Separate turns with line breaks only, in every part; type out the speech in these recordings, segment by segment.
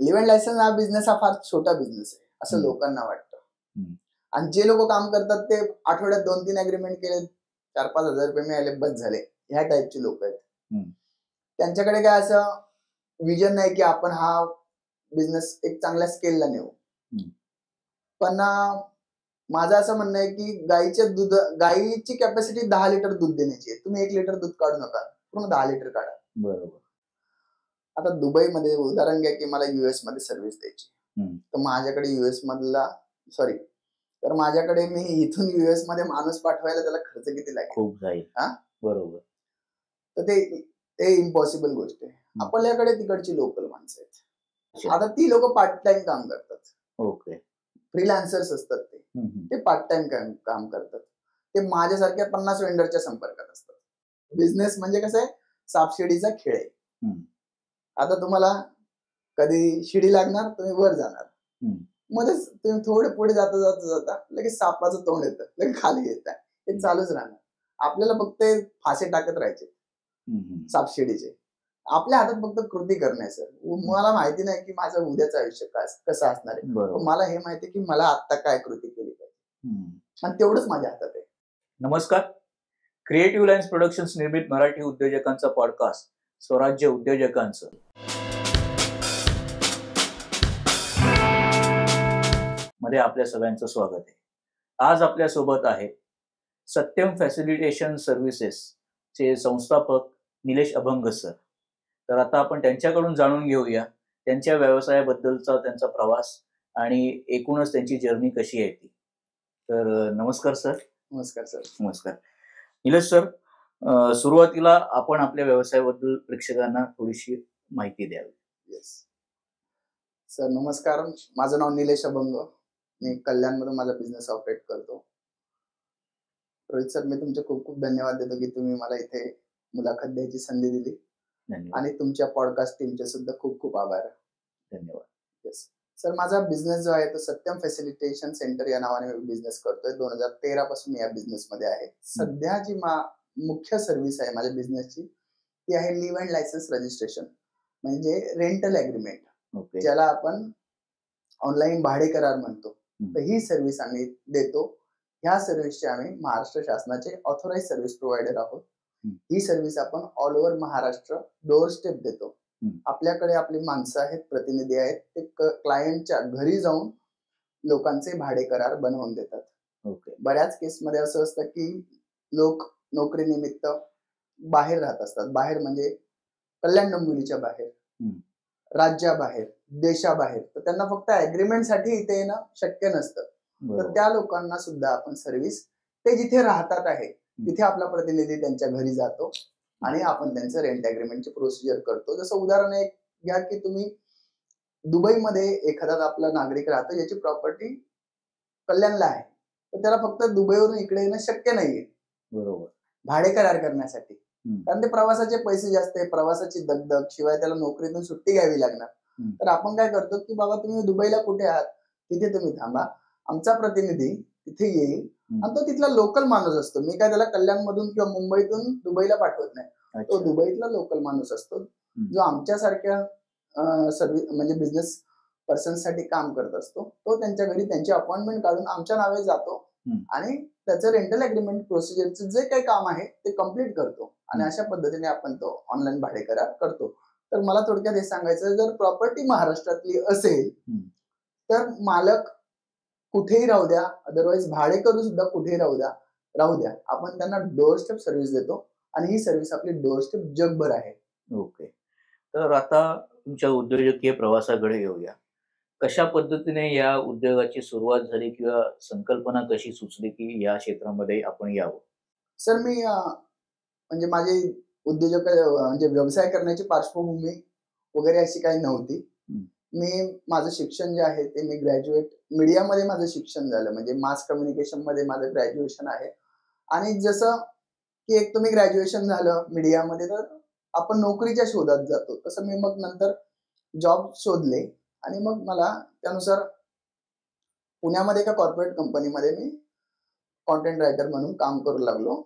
Event licence हा business हा फार छोटा बिझनेस आहे असं लोकांना वाटतं. आणि जे लोक काम करतात ते आठवड्यात 2-3 अग्रीमेंट केले, 4-5 हजार रुपये मिळाले, बस झाले, ह्या टाईपचे लोक आहेत. त्यांच्याकडे काय असं विजन नाही की आपण हा बिझनेस एक चांगल्या स्केलला नेऊ. पण माझं असं म्हणणं आहे की गाईची कॅपॅसिटी 10 लिटर दूध देण्याची आहे. तुम्ही 1 लिटर दूध काढू नका, पूर्ण 10 लिटर काढा.
बरोबर.
आता दुबईमध्ये उदाहरण घ्या की मला युएस मध्ये सर्व्हिस द्यायची, तर माझ्याकडे तर माझ्याकडे मी इथून युएस मध्ये माणूस पाठवायला त्याला खर्च किती लागेल?
खूप जाईल. बरोबर.
तर ते इम्पॉसिबल गोष्ट आहे. आपल्याकडे तिकडची लोकल माणसं आहेत. आता ती लोक पार्ट टाइम काम करतात.
ओके.
फ्रीलान्सर्स असतात, ते पार्ट टाइम काम करतात. ते माझ्यासारख्या 50 वेंडरच्या संपर्कात असतात. बिझनेस म्हणजे कसं आहे, सापशिडीचा खेळ आहे. आता तुम्हाला कधी शिडी लागणार, तुम्ही वर जाणार, मध्येच तुम्ही थोडे पुढे जाता लगेच सापाचं तोंड येतं, लगेच खाली येत, हे चालूच राहणार. आपल्याला फक्त फासे टाकत राहायचे सापशिडीचे. आपल्या हातात फक्त कृती करणे. सर, मला माहिती नाही की माझं उद्याचं आयुष्य कसं असणार आहे, मला हे माहिती की मला आता काय कृती केली पाहिजे, आणि तेवढंच माझ्या हातात आहे.
नमस्कार. क्रिएटिव्ह लाईन्स प्रोडक्शन्स निर्मित मराठी उद्योजकांचा पॉडकास्ट स्वराज्य उद्योजकांचं मध्ये आपल्या सगळ्यांचं स्वागत आहे. आज आपल्या सोबत आहे सत्यम फॅसिलिटेशन सर्व्हिसेस चे संस्थापक निलेश अभंग सर. तर आता आपण त्यांच्याकडून जाणून घेऊया त्यांच्या व्यवसायाबद्दलचा त्यांचा प्रवास आणि एकूणच त्यांची जर्नी कशी आहे ती. तर नमस्कार सर.
नमस्कार सर.
नमस्कार निलेश सर. सुरुवातीला आपण आपल्या व्यवसायाबद्दल प्रेक्षकांना थोडीशी माहिती द्यावी.
येस सर, नमस्कार. माझं नाव निलेश अभंग. मी कल्याणमधून माझा बिझनेस ऑपरेट करतो. रोहित सर, मी तुमचे खूप खूप धन्यवाद देतो की तुम्ही मला इथे मुलाखत द्यायची संधी दिली, आणि तुमच्या पॉडकास्ट टीमचे सुद्धा खूप खूप आभार.
धन्यवाद.
येस सर, माझा बिझनेस जो आहे तो सत्यम फॅसिलिटेशन सेंटर या नावाने मी बिझनेस करतोय. 2013 पासून मी या बिझनेस मध्ये आहे. सध्या जी मुख्य सर्व्हिस आहे माझ्या बिझनेसची ती आहे लिव्ह अँड लायसन्स रजिस्ट्रेशन, म्हणजे रेंटल अग्रीमेंट, ज्याला आपण ऑनलाईन भाडे करार म्हणतो. तर ही सर्व्हिस आम्ही देतो. ह्या सर्व्हिसचे आम्ही महाराष्ट्र शासनाचे ऑथोराइज सर्व्हिस प्रोव्हायडर आहोत. ही सर्व्हिस आपण all over Maharashtra door step देतो. आपल्याकडे आपली माणसं आहेत, प्रतिनिधी आहेत, ते क्लायंटच्या घरी जाऊन लोकांचे भाडे करार बनवून देतात. बऱ्याच केसमध्ये असं असतं की लोक नोकरीनिमित्त बाहेर राहत असतात. बाहेर म्हणजे कल्याण डोंबिवलीच्या बाहेर, राज्याबाहेर, देशाबाहेर, तर त्यांना फक्त अग्रीमेंटसाठी इथे येणं शक्य नसतं. तर त्या लोकांना सुद्धा आपण सर्व्हिस, ते जिथे राहतात आहे तिथे आपला प्रतिनिधी त्यांच्या घरी जातो आणि आपण त्यांचं रेंट अग्रीमेंटची प्रोसिजर करतो. जसं उदाहरण एक घ्या की तुम्ही दुबईमध्ये एखादा आपला नागरिक राहतो ज्याची प्रॉपर्टी कल्याणला आहे, तर त्याला फक्त दुबईवरून इकडे येणं शक्य नाहीये.
बरोबर.
भाडे करार करण्यासाठी, कारण ते प्रवासाचे पैसे जास्त आहे, प्रवासाची दगदग, शिवाय त्याला नोकरीतून सुट्टी घ्यावी लागणार. तर आपण काय करतो की बाबा तुम्ही दुबईला कुठे आहात, तिथे तुम्ही थांबा, आमचा प्रतिनिधी तिथे येईल, आणि तो तिथला लोकल माणूस असतो. मी काय त्याला कल्याणमधून किंवा मुंबईतून दुबईला पाठवत नाही. तो दुबईतला लोकल माणूस असतो जो आमच्यासारख्या सर्व्हिस म्हणजे बिझनेस पर्सन साठी काम करत असतो. तो त्यांच्या घरी त्यांची अपॉइंटमेंट काढून आमच्या नावे जातो आणि त्याचं रेंटल अग्रीमेंट प्रोसिजरचं जे काही काम आहे ते कम्प्लीट करतो, आणि अशा पद्धतीने आपण तो ऑनलाईन भाडे करार करतो. तर मला थोडक्यात हे सांगायचं, जर प्रॉपर्टी महाराष्ट्रातली असेल तर मालक कुठेही राहू द्या, अदरवाईज भाडे करू सुद्धा कुठेही राहू द्या, आपण त्यांना डोअर स्टेप सर्व्हिस देतो, आणि ही सर्व्हिस आपली डोअर स्टेप जगभर आहे.
ओके. तर आता तुमच्या उद्योजकीय प्रवासाकडे येऊया. कशा पद्धतीने या उद्योगाची सुरुवात झाली किंवा संकल्पना कशी सुचली की या क्षेत्रामध्ये आपण यावं?
सर, मी म्हणजे माझी उद्योजक म्हणजे व्यवसाय करण्याची पार्श्वभूमी वगैरे अशी काही नव्हती. माझं शिक्षण जे आहे ते मी ग्रॅज्युएट मीडियामध्ये माझं शिक्षण झालं, म्हणजे मास कम्युनिकेशन मध्ये माझं ग्रॅज्युएशन आहे. आणि जसं की एक तुम्ही ग्रॅज्युएशन झालं मीडियामध्ये तर आपण नोकरीच्या शोधात जातो, तसं मी मग नंतर जॉब शोधले, आणि मग मला त्यानुसार पुण्यामध्ये एका कॉर्पोरेट कंपनीमध्ये मी कॉन्टेंट रायटर म्हणून काम करू लागलो.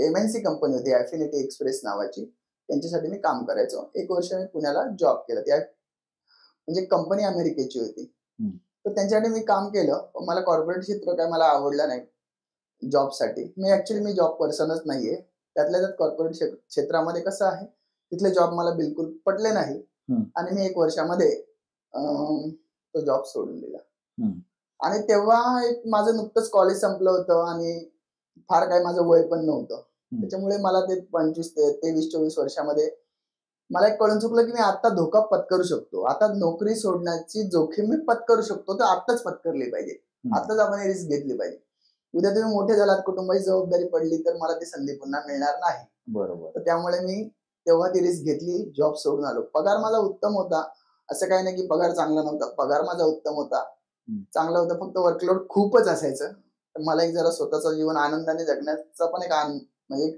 MNC कंपनी होती, अफिनिटी एक्सप्रेस नावाची, त्यांच्यासाठी मी काम करायचो. 1 वर्ष मी पुण्याला जॉब केला. त्या म्हणजे कंपनी अमेरिकेची होती.
हम्म.
तर त्यांच्यासाठी मी काम केलं, पण मला कॉर्पोरेट क्षेत्र काय मला आवडलं नाही जॉबसाठी. मी जॉब पर्सनच नाहीये. त्यातल्या त्यात कॉर्पोरेट क्षेत्रामध्ये कसं आहे, तिथले जॉब मला बिलकुल पटले नाही. आणि मी 1 वर्षामध्ये तो जॉब सोडून दिला. आणि तेव्हा एक माझं नुकतंच कॉलेज संपलं होतं आणि फार काही माझं वय पण नव्हतं. त्याच्यामुळे मला ते 23-24 वर्षामध्ये मला एक कळून चुकलं की मी आता धोका पत्करू शकतो. आता नोकरी सोडण्याची जोखीम मी पत्करू शकतो, तर आताच पत्करली पाहिजे. आताच आपण रिस्क घेतली पाहिजे. उद्या तुम्ही मोठे झालात, कुटुंबाची जबाबदारी पडली, तर मला ती संधी पुन्हा मिळणार नाही.
बरोबर.
तर त्यामुळे मी तेव्हा ती रिस्क घेतली, जॉब सोडून आलो. पगार माझा उत्तम होता, असं काही नाही की पगार चांगला नव्हता. पगार माझा उत्तम होता, चांगला होता, फक्त वर्कलोड खूपच असायचं. तर मला एक जरा स्वतःचं जीवन आनंदाने जगण्याचा पण एक म्हणजे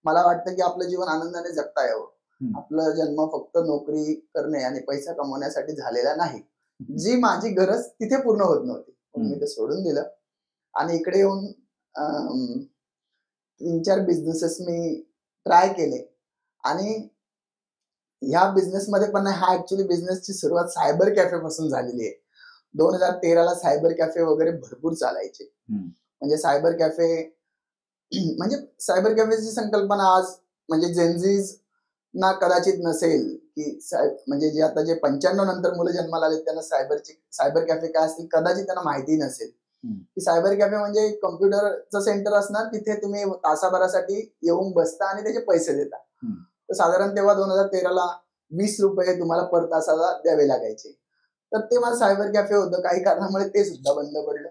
मला वाटतं की आपलं जीवन आनंदाने जगता यावं. आपला जन्म फक्त नोकरी करणे आणि पैसा कमवण्यासाठी झालेला नाही. जी माझी गरज तिथे पूर्ण होत नव्हती, मी ते सोडून दिलं आणि इकडे येऊन 3-4 बिझनेसेस मी ट्राय केले. आणि ह्या बिझनेसमध्ये पण हा ऍक्च्युली बिझनेसची सुरुवात सायबर कॅफे पासून झालेली आहे. 2013ला सायबर कॅफे वगैरे भरपूर चालायचे. म्हणजे सायबर कॅफे म्हणजे सायबर कॅफेची संकल्पना आज म्हणजे जेनझीज ना कदाचित नसेल की म्हणजे जे आता जे 95 नंतर मुलं जन्माला आले त्यांना सायबर कॅफे काय असतील कदाचित त्यांना माहिती नसेल. की सायबर कॅफे म्हणजे कम्प्युटरचं सेंटर असणार, तिथे तुम्ही तासाभरासाठी येऊन बसता आणि त्याचे पैसे देता. तर साधारण तेव्हा 2013ला 20 रुपये तुम्हाला पर तासाला द्यावे लागायचे. तर ते माझं सायबर कॅफे होतं. काही कारणामुळे ते सुद्धा बंद पडलं.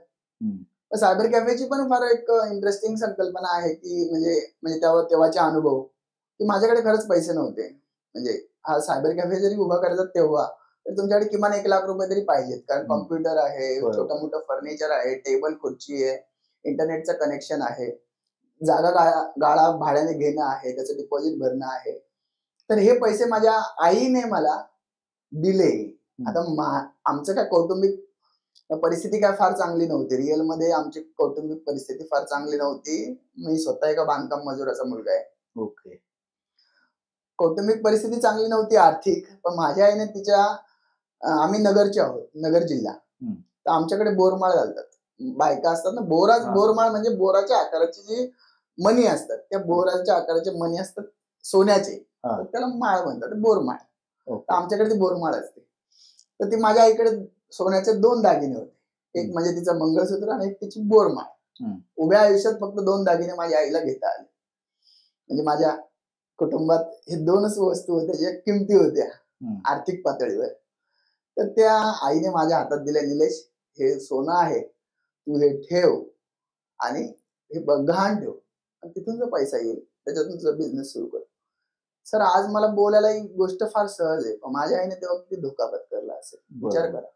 सायबर कॅफेची पण फार एक इंटरेस्टिंग संकल्पना आहे की म्हणजे तेव्हाचे अनुभव की माझ्याकडे खरंच पैसे नव्हते. म्हणजे हा सायबर कॅफे जरी उभा करायचा तेव्हा तर तुमच्याकडे किमान 1 लाख रुपये तरी पाहिजेत. कारण कॉम्प्युटर आहे, छोटं मोठं फर्निचर आहे, टेबल खुर्ची आहे, इंटरनेटचं कनेक्शन आहे, जागा गाळा भाड्याने घेणं आहे, त्याचं डिपॉझिट भरणं आहे. तर हे पैसे माझ्या आईने मला दिले. आता आमचं काय कौटुंबिक परिस्थिती काय फार चांगली नव्हती. रिअल मध्ये आमची कौटुंबिक परिस्थिती फार चांगली नव्हती. मी स्वतः एका बांधकाम मजुराचा मुलगा आहे.
ओके.
कौटुंबिक परिस्थिती चांगली नव्हती आर्थिक, पण माझ्या आईने आम्ही नगरचे आहोत, नगर जिल्हा. तर आमच्याकडे बोरमाळ घालतात. बायका असतात ना, बोरमाळ म्हणजे बोराच्या आकाराची जी मणी असतात, त्या बोराच्या आकाराचे मणी असतात सोन्याचे, तर त्याला माळ म्हणतात, बोरमाळ. तर आमच्याकडे ती बोरमाळ असते. तर ती माझ्या आईकडे सोन्याचे 2 दागिने होते. एक म्हणजे तिचं मंगळसूत्र आणि एक तिची बोरमाळ. उभ्या आयुष्यात फक्त 2 दागिने माझ्या आईला घेता आले. म्हणजे माझ्या कुटुंबात हे 2च वस्तू होत्या ज्या किमती होत्या आर्थिक पातळीवर. तर त्या आईने माझ्या हातात दिल्या, निलेश हे सोनं आहे, तू हे ठेव आणि हे गहाण ठेव आणि तिथून जो पैसा येईल त्याच्यातून तुझा बिझनेस सुरू कर. सर आज मला बोलायला ही गोष्ट फार सहज आहे, पण माझ्या आईने तेव्हा किती धोका पत्करला असेल विचार करा.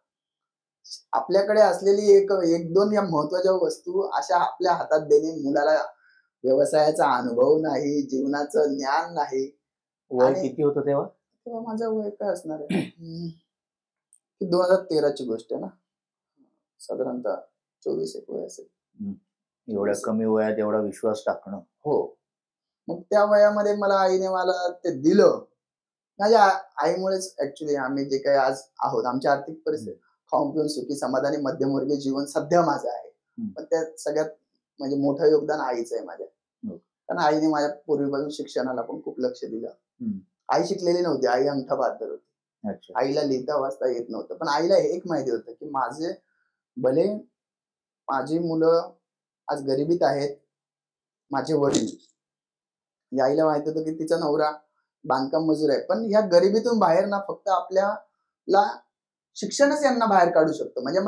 आपल्याकडे असलेली एक 2 या महत्वाच्या वस्तू अशा आपल्या हातात देणे, मुलाला व्यवसायाचा अनुभव नाही, जीवनाचं ज्ञान नाही.
वय किती होतं तेव्हा?
तेव्हा माझं वय काय असणार आहे, 2013ची गोष्ट आहे ना, साधारणतः 24-1 वय असेल.
एवढ्या कमी वयात एवढा विश्वास टाकणं.
हो. मग त्या वयामध्ये आईने मला ते दिलं. माझ्या आईमुळेच ऍक्च्युली आम्ही जे काही आज आहोत, आमची आर्थिक परिस्थिती खाऊन पिऊन सुखी समाधानी मध्यमवर्गीय जीवन सध्या माझं आहे. पण त्यात सगळ्यात म्हणजे मोठं योगदान आईचं आहे माझ्या. कारण आईने माझ्या पूर्वीपासून शिक्षणाला पण खूप लक्ष दिलं. आई शिकलेली नव्हती, आई अंगठा बहाद्दर होती. आईला लिहिता वाचता येत नव्हतं, पण आईला एक माहिती होतं की माझी मुलं आज गरिबीत आहेत. माझे वडील, आईला माहित होतं की तिचा नवरा बांधकाम मजूर आहे, पण ह्या गरिबीतून बाहेर ना फक्त आपल्याला शिक्षणच यांना बाहेर काढू शकतो. म्हणजे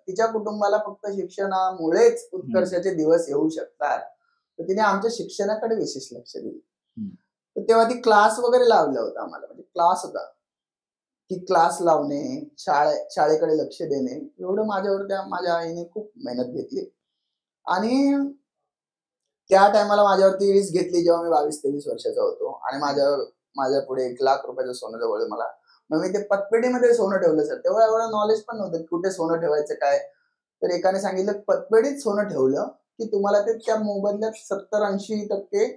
तिच्या कुटुंबाला फक्त शिक्षणामुळेच उत्कर्षाचे दिवस येऊ शकतात. तर तिने आमच्या शिक्षणाकडे विशेष लक्ष दिलं. तर तेव्हा ती क्लास वगैरे लावला होता आम्हाला, म्हणजे क्लास होता की क्लास लावणे, शाळेकडे लक्ष देणे, एवढं माझ्या आईने खूप मेहनत घेतली. आणि त्या टायमाला माझ्यावरती रिस्क घेतली जेव्हा मी 22-23 वर्षाचा होतो आणि माझ्या पुढे 1 लाख रुपयाचं सोनं जवळ मला. मग मी ते पतपेढीमध्ये सोनं ठेवलं. सर तेव्हा एवढं नॉलेज पण नव्हतं कुठे सोनं ठेवायचं काय. तर एकाने सांगितलं पतपेढीत सोनं ठेवलं की तुम्हाला ते त्या मोबदल्यात 70-80%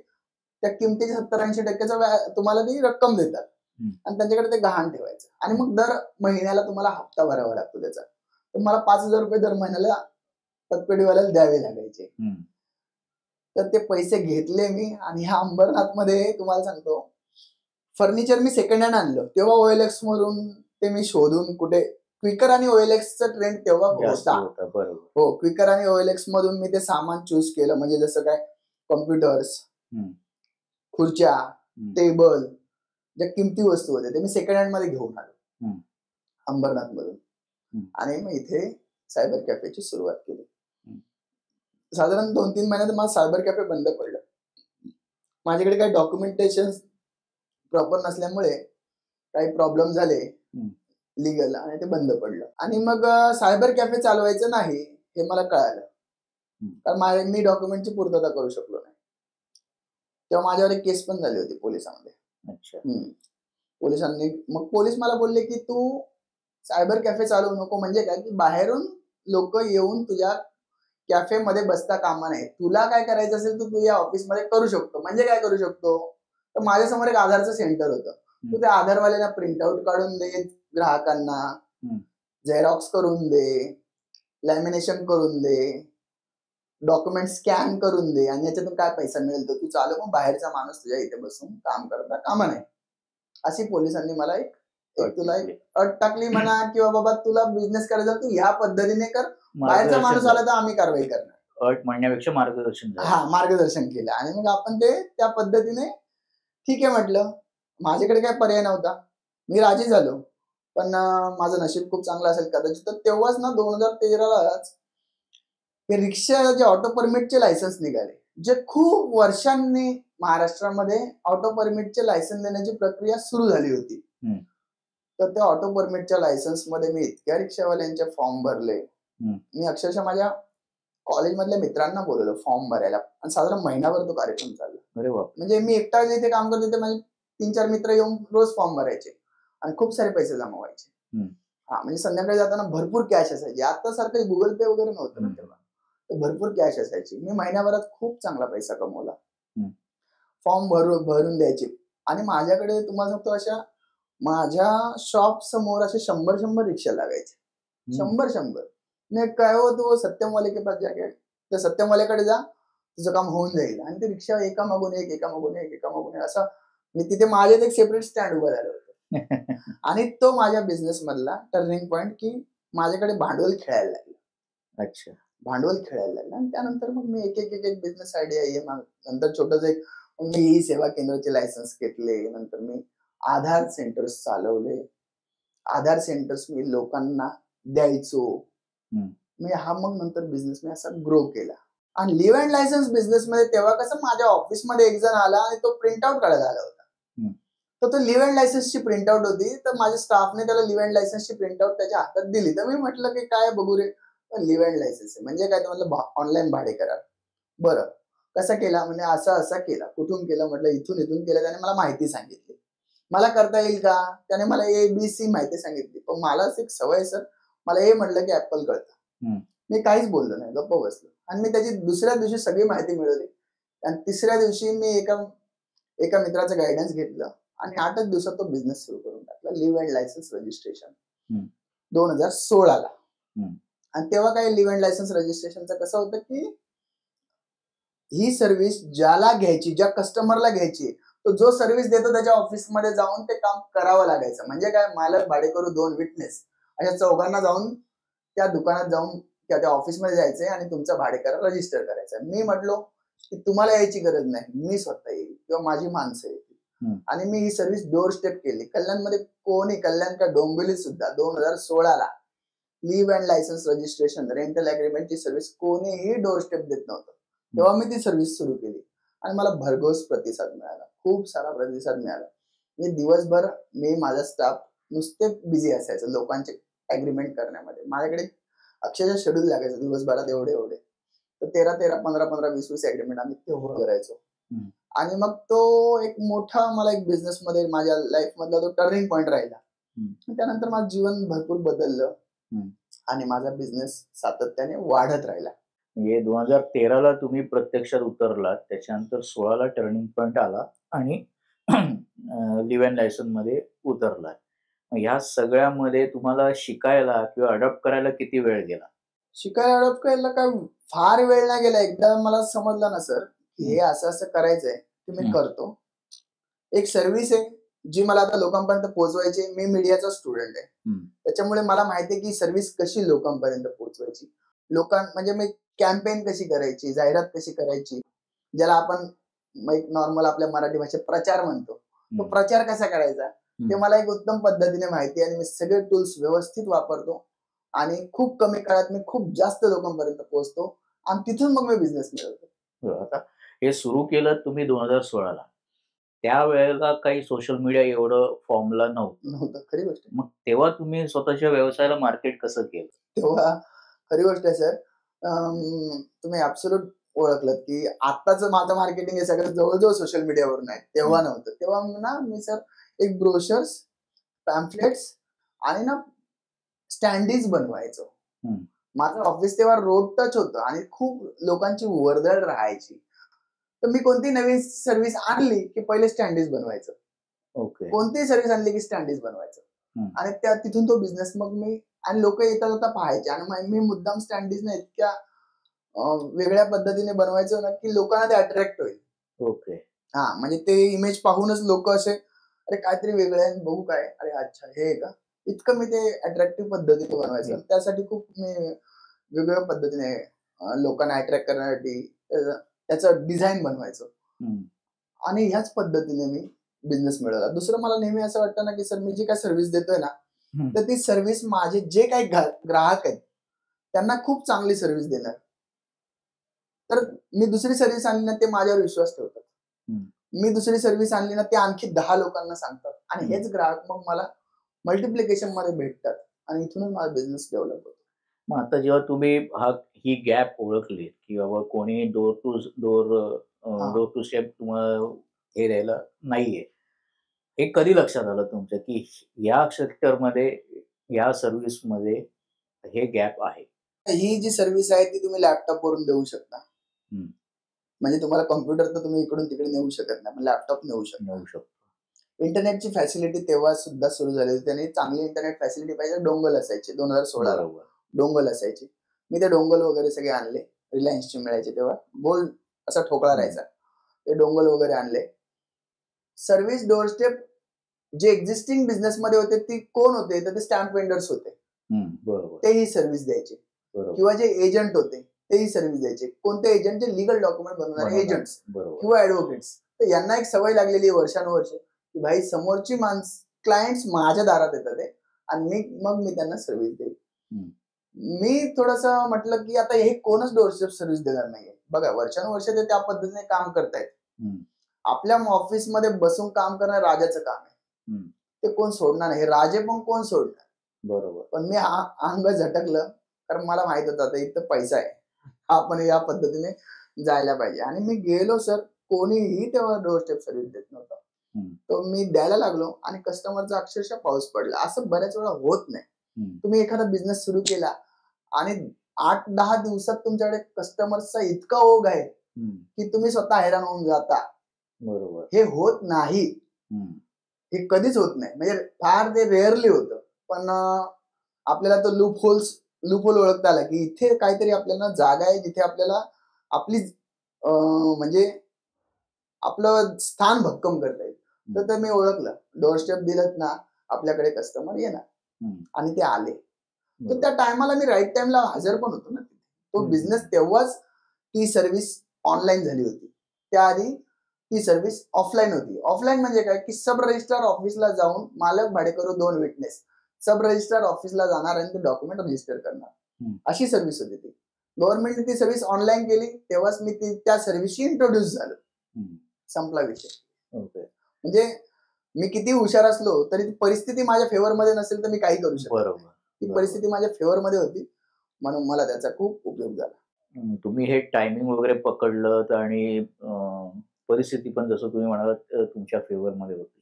त्या किमतीच्या 70-80% तुम्हाला ती रक्कम देतात. आणि त्यांच्याकडे ते गहाण ठेवायचं आणि मग दर महिन्याला तुम्हाला हप्ता भरावा लागतो त्याचा. तर मला 5,000 रुपये दर महिन्याला पतपेढीवाल्याला द्यावे लागायचे. तर ते पैसे घेतले मी आणि ह्या अंबरनाथमध्ये तुम्हाला सांगतो, फर्निचर मी सेकंड हँड आणलं तेव्हा OLX मधून ते मी शोधून कुठे क्विकर आणि OLXचा ट्रेंड तेव्हा होता. हो, क्विकर आणि OLX मधून मी ते सामान चूज केलं, म्हणजे जसं काय कॉम्प्युटर्स, खुर्च्या, टेबल, ज्या किमती वस्तू होत्या ते मी सेकंड हँड मध्ये घेऊन आलो अंबरनाथ मधून आणि मग इथे सायबर कॅफेची सुरुवात केली. साधारण 2-3 महिन्यात माझं सायबर कॅफे बंद पडलं. माझ्याकडे काही डॉक्युमेंटेशन प्रॉपर नसल्यामुळे काही प्रॉब्लेम झाले लिगल आणि ते बंद पडलं. आणि मग सायबर कॅफे चालवायचं नाही हे मला कळालं, कारण मी डॉक्युमेंटची पूर्तता करू शकलो नाही. तेव्हा माझ्यावर एक केस पण झाली होती पोलिसांमध्ये. पोलिसांनी मग पोलीस मला बोलले की तू सायबर कॅफे चालवू नको. म्हणजे काय की बाहेरून लोक येऊन तुझ्या कॅफे मध्ये बसता कामा नये. तुला काय करायचं असेल तर तू या ऑफिस मध्ये करू शकतो. म्हणजे काय करू शकतो, तर माझ्यासमोर एक आधारचं सेंटर होतं. तू त्या आधारवाल्यांना प्रिंटआउट काढून दे, ग्राहकांना झेरॉक्स करून दे, लॅमिनेशन करून दे, डॉक्युमेंट स्कॅन करून दे आणि याच्यातून काय पैसा मिळेल तर तू चालव. मग बाहेरचा माणूस तुझ्या इथे बसून काम करता कामा नये. अशी पोलिसांनी मला एक तुला एक अट टाकली म्हणा, किंवा बाबा तुला बिझनेस करायचा तू ह्या पद्धतीने कर, बाहेरचा माणूस आला तर आम्ही कारवाई करणार.
अट म्हणण्यापेक्षा मार्गदर्शन.
मार्गदर्शन केलं आणि मग आपण ते त्या पद्धतीने ठीक आहे म्हटलं. माझ्याकडे काय पर्याय नव्हता, मी राजी झालो. पण माझं नशीब खूप चांगलं असेल कदाचित. तर तेव्हाच ना 2013लाच हे रिक्षा जे ऑटो परमिटचे लायसन्स निघाले, जे खूप वर्षांनी महाराष्ट्रामध्ये ऑटो परमिटचे लायसन्स देण्याची प्रक्रिया सुरू झाली होती. तर त्या ऑटो परमिटच्या लायसन्स मध्ये मी इतक्या रिक्षावाल्यांचे फॉर्म भरले. मी अक्षरशः माझ्या कॉलेजमधल्या मित्रांना बोलवलं फॉर्म भरायला आणि साधारण महिनाभर तो कार्यक्रम चालला. म्हणजे मी एकटा जिथे काम करतो तिथे माझे 3-4 मित्र येऊन रोज फॉर्म भरायचे आणि खूप सारे पैसे जमा व्हायचे. म्हणजे संध्याकाळी जाताना भरपूर कॅश असायची. आता सारखं गुगल पे वगैरे नव्हतं ना तेव्हा, तर भरपूर कॅश असायची. मी महिन्याभरात खूप चांगला पैसा कमवला. फॉर्म भरून द्यायचे आणि माझ्याकडे तुम्हाला सांगतो अशा माझ्या शॉप समोर असे 100 रिक्षा लागायचे. 100. मी काय हो तू सत्यमवाले के पास जाके त्या सत्यमवाल्याकडे जा, तुझं काम होऊन जाईल. आणि ते रिक्षा एका मागून एक असं मी तिथे माझ्यात एक सेपरेट स्टँड उभं झालं होतं. आणि तो माझ्या बिझनेस मधला टर्निंग पॉइंट की माझ्याकडे भांडवल खेळायला लागलं. भांडवल खेळायला लागलं आणि त्यानंतर मग मी एक बिझनेस आयडिया आहे. नंतर छोटंच एक मी ई सेवा केंद्राचे लायसन्स घेतले. नंतर मी आधार सेंटर्स चालवले. आधार सेंटर्स मी लोकांना द्यायचो. मी मग नंतर बिझनेस मी असा ग्रो केला. आणि लिव्ह अँड लायसन्स बिझनेस मध्ये तेव्हा कसं माझ्या ऑफिसमध्ये एक जण आला आणि तो प्रिंटआउट काढायला आला होता. तर तो लिव्ह अँड लायसन्सची प्रिंटआउट होती. तर माझ्या स्टाफने त्याला लिव्ह अँड लायसन्सची प्रिंटआउट त्याच्या हातात दिली. तर मी म्हटलं की काय बघू रे, लिव्ह अँड लायसन्स आहे म्हणजे काय, तर म्हटलं ऑनलाईन भाडे करा. बरं कसा केला, म्हणजे असा केला. कुठून केला, म्हटलं इथून केलं. त्याने मला माहिती सांगितली, मला करता येईल का. त्याने मला ABC माहिती सांगितली. पण मला एक सवय सर, मला हे म्हटलं की ऍपल कळतं. मी काहीच बोललो नाही, गप्प बसलो. आणि मी त्याची दुसऱ्या दिवशी सगळी माहिती मिळवली. आणि तिसऱ्या दिवशी मी एका मित्राचं गायडन्स घेतलं आणि 8च दिवसात तो बिझनेस सुरू करून टाकला. लिव्ह अँड लायसन्स रजिस्ट्रेशन 2016ला. आणि तेव्हा काय लिव्ह अँड लायसन्स रजिस्ट्रेशनचं कसं होतं की ही सर्व्हिस ज्याला घ्यायची, ज्या कस्टमरला घ्यायची, तो जो सर्व्हिस देतो त्याच्या ऑफिसमध्ये जाऊन ते काम करावं लागायचं. म्हणजे काय, मालक, भाडेकरू, 2 विटनेस अशा चौघांना जाऊन त्या दुकानात जाऊन त्या ऑफिसमध्ये जायचंय आणि तुमचा भाडेकरा रजिस्टर करायचा. मी म्हटलो की तुम्हाला यायची गरज नाही, मी स्वतः येईल किंवा माझी माणसं येतील. आणि मी ही सर्व्हिस डोर स्टेप केली. कल्याणमध्ये कल्याण का डोंबिवलीत सुद्धा 2016ला leave and licence registration rental अग्रीमेंटची सर्व्हिस कोणीही डोर स्टेप देत नव्हतं. तेव्हा मी ती सर्व्हिस सुरू केली आणि मला भरघोस प्रतिसाद मिळाला, खूप सारा प्रतिसाद मिळाला. म्हणजे दिवसभर मी माझा स्टाफ नुसते बिझी असायचं लोकांचे अग्रीमेंट करण्यामध्ये. माझ्याकडे अक्षरशः शेड्यूल लागायचं दिवसभरात एवढे. तर 13 15 20 अग्रीमेंट आम्ही तेव्हा करायचो. आणि मग तो एक मोठा मला एक बिझनेस मध्ये माझ्या लाईफ मधला तो टर्निंग पॉइंट राहिला. त्यानंतर माझं जीवन भरपूर बदललं आणि माझा बिझनेस सातत्याने वाढत राहिला.
म्हणजे 2013ला तुम्ही प्रत्यक्षात उतरलात, त्याच्यानंतर 16ला टर्निंग पॉइंट आला आणि लिव्ह अँड लायसन मध्ये उतरलाय. मग ह्या सगळ्यामध्ये तुम्हाला शिकायला किंवा अडॉप्ट करायला किती वेळ गेला?
शिकायला अडॉप्ट करायला काय फार वेळ नाही गेला. एकदा मला समजलं ना सर, की हे असं असं करायचंय, ते मी करतो. एक सर्व्हिस आहे जी मला आता लोकांपर्यंत पोहोचवायची. मी मीडियाचा स्टुडंट आहे, त्याच्यामुळे मला माहिती आहे की सर्व्हिस कशी लोकांपर्यंत पोहोचवायची. म्हणजे मी कॅम्पेन कशी करायची, जाहिरात कशी करायची, ज्याला आपण एक नॉर्मल आपल्या मराठी भाषेत प्रचार म्हणतो, तो प्रचार कसा करायचा ते मला एक उत्तम पद्धतीने माहिती आहे. आणि मी सगळे टूल्स व्यवस्थित वापरतो आणि खूप कमी काळात मी खूप जास्त लोकांपर्यंत पोहोचतो आणि तिथून मग मी बिझनेस मिळवतो.
आता हे सुरू केलं तुम्ही 2016ला. त्यावेळेला काही सोशल मीडिया एवढं फॉर्मला
नव्हतं. खरी गोष्ट आहे.
मग तेव्हा तुम्ही स्वतःच्या व्यवसायाला मार्केट कसं केलं?
तेव्हा खरी गोष्ट आहे सर, तुम्ही ऍब्सोल्यूट ओळखलं की आत्ताच माझं मार्केटिंग हे सगळं जवळजवळ सोशल मीडियावरून आहे. तेव्हा नव्हतं. तेव्हा ना मी सर एक ब्रोशर्स, पॅम्फलेट्स आणि ना स्टँडीज बनवायचो. माझं ऑफिस तेव्हा रोड टच होतं आणि खूप लोकांची वर्दळ राहायची. तर मी कोणती नवीन सर्व्हिस आणली की पहिले स्टँडीज बनवायचं. कोणतीही सर्व्हिस आणली की स्टँडीज बनवायचं आणि त्या तिथून तो बिझनेस मग मी आणि लोक येता जाता पाहायचे. आणि मी मुद्दाम स्टँडीज ना इतक्या वेगळ्या पद्धतीने बनवायचं ना की लोकांना ते अट्रॅक्ट होईल. म्हणजे ते इमेज पाहूनच लोक असे अरे काहीतरी वेगळं आहे, बघू काय, अरे अच्छा हे का, इतकं मी ते अट्रॅक्टिव्ह पद्धतीने बनवायचं. त्यासाठी खूप मी वेगवेगळ्या पद्धतीने लोकांना अट्रॅक्ट करण्यासाठी त्याचं डिझाईन बनवायचं आणि ह्याच पद्धतीने मी बिझनेस मिळवला. दुसरं मला नेहमी असं वाटतं ना की सर मी जी काय सर्व्हिस देतोय ना, तर ती सर्व्हिस माझे जे काही ग्राहक आहेत त्यांना खूप चांगली सर्व्हिस देणार. तर मी दुसरी सर्व्हिस आणली ना ते माझ्यावर विश्वास ठेवतात. मी दुसरी सर्व्हिस आणली ना ते आणखी 10 लोकांना सांगतात आणि हेच ग्राहक मग मला मल्टिप्लिकेशन मध्ये भेटतात आणि इथूनच माझा बिझनेस डेव्हलप होतो.
मग आता जेव्हा तुम्ही ही गॅप ओळखली की बाबा कोणी डोर टू स्टेप तुम्हाला हे द्यायला नाहीये, हे कधी लक्षात आलं तुमच्या की या सेक्टरमध्ये, या सर्व्हिस मध्ये हे गॅप आहे?
ही जी सर्व्हिस आहे ती तुम्ही लॅपटॉप वरून देऊ शकता. म्हणजे तुम्हाला कॉम्प्युटर तर तुम्ही इकडून तिकडे नेऊ शकत नाही, पण लॅपटॉप नेऊ शकतो. इंटरनेटची फॅसिलिटी तेव्हा सुद्धा सुरू झाली होती. त्यांनी चांगली इंटरनेट फॅसिलिटी पाहिजे. डोंगल असायचे 2016ला, डोंगल असायचे. मी ते डोंगल वगैरे सगळे आणले. रिलायन्सचे मिळायचे तेव्हा, बोल्ड असा ठोकळा राहायचा. ते डोंगल वगैरे आणले. सर्व्हिस डोर स्टेप जे एक्झिस्टिंग बिझनेस मध्ये होते ती कोण होते, तर ते स्टॅम्प वेंडर्स होते. तेही सर्व्हिस द्यायचे. किंवा जे एजंट होते तेही सर्व्हिस द्यायचे. कोणते एजंट? जे लिगल डॉक्युमेंट बनवणारे एजंट्स किंवा ऍडव्होकेट्स. तर यांना एक सवय लागलेली आहे वर्षानुवर्ष की भाई समोरची क्लायंट्स माझ्या दारात येतात आणि मग मी त्यांना सर्व्हिस देईल. मी थोडस म्हटलं की आता हे कोणच डोरस्टेप सर्व्हिस देणार नाहीये. बघा वर्षानुवर्ष ते त्या पद्धतीने काम करतायत. आपल्या ऑफिसमध्ये बसून काम करणं राजाचं काम आहे. ते कोण सोडणार नाही. हे राजे पण कोण सोडणार. पण मी अंग झटकलं कारण मला माहित होतं आता इथं पैसा आहे, आपण या पद्धतीने जायला पाहिजे. आणि मी गेलो सर, कोणीही तेव्हा डोर स्टेप सर्व्हिस देत नव्हतं. तो मी द्यायला लागलो आणि कस्टमरचा अक्षरशः पाऊस पडला. असं बऱ्याच वेळा होत नाही. तुम्ही एखादा बिझनेस सुरू केला आणि 8-10 दिवसात तुमच्याकडे कस्टमरचा इतका ओघ आहे की तुम्ही स्वतः हैराण होऊन जाता. हे होत नाही. हे कधीच होत नाही. म्हणजे फार ते रेअरली होतं. पण आपल्याला तो लूपहोल ओळखता आला की इथे काहीतरी आपल्याला जागा आहे जिथे आपल्याला आपली म्हणजे आपलं स्थान भक्कम करता येईल. तर मी ओळखलं. डोर स्टेप दिलं ना आपल्याकडे कस्टमर येणार आणि ते आले. तर त्या टायमाला मी राईट टाइमला हजर पण होतो ना. तो बिझनेस तेव्हाच ती सर्व्हिस ऑनलाईन झाली होती. त्याआधी ती सर्व्हिस ऑफलाईन होती. ऑफलाईन म्हणजे काय की सब रजिस्ट्रार ऑफिसला जाऊन मालक, भाडेकरू, 2 विटनेस सब रजिस्ट्रार ऑफिसला जाणार आणि ते डॉक्युमेंट रजिस्टर करणार, अशी सर्व्हिस होती ती. गव्हर्नमेंटने ती सर्व्हिस ऑनलाईन केली तेव्हाच मी त्या सर्व्हिसशी इंट्रोड्यूस झालो. संपला विषय. म्हणजे मी किती हुशार असलो तरी परिस्थिती माझ्या फेवर मध्ये नसेल तर मी काही करू शकतो. ती परिस्थिती माझ्या फेवर मध्ये होती म्हणून मला त्याचा खूप उपयोग झाला.
तुम्ही हे टायमिंग वगैरे पकडलं आणि परिस्थिती पण जसं तुम्ही म्हणालात तुमच्या फेवर मध्ये होती.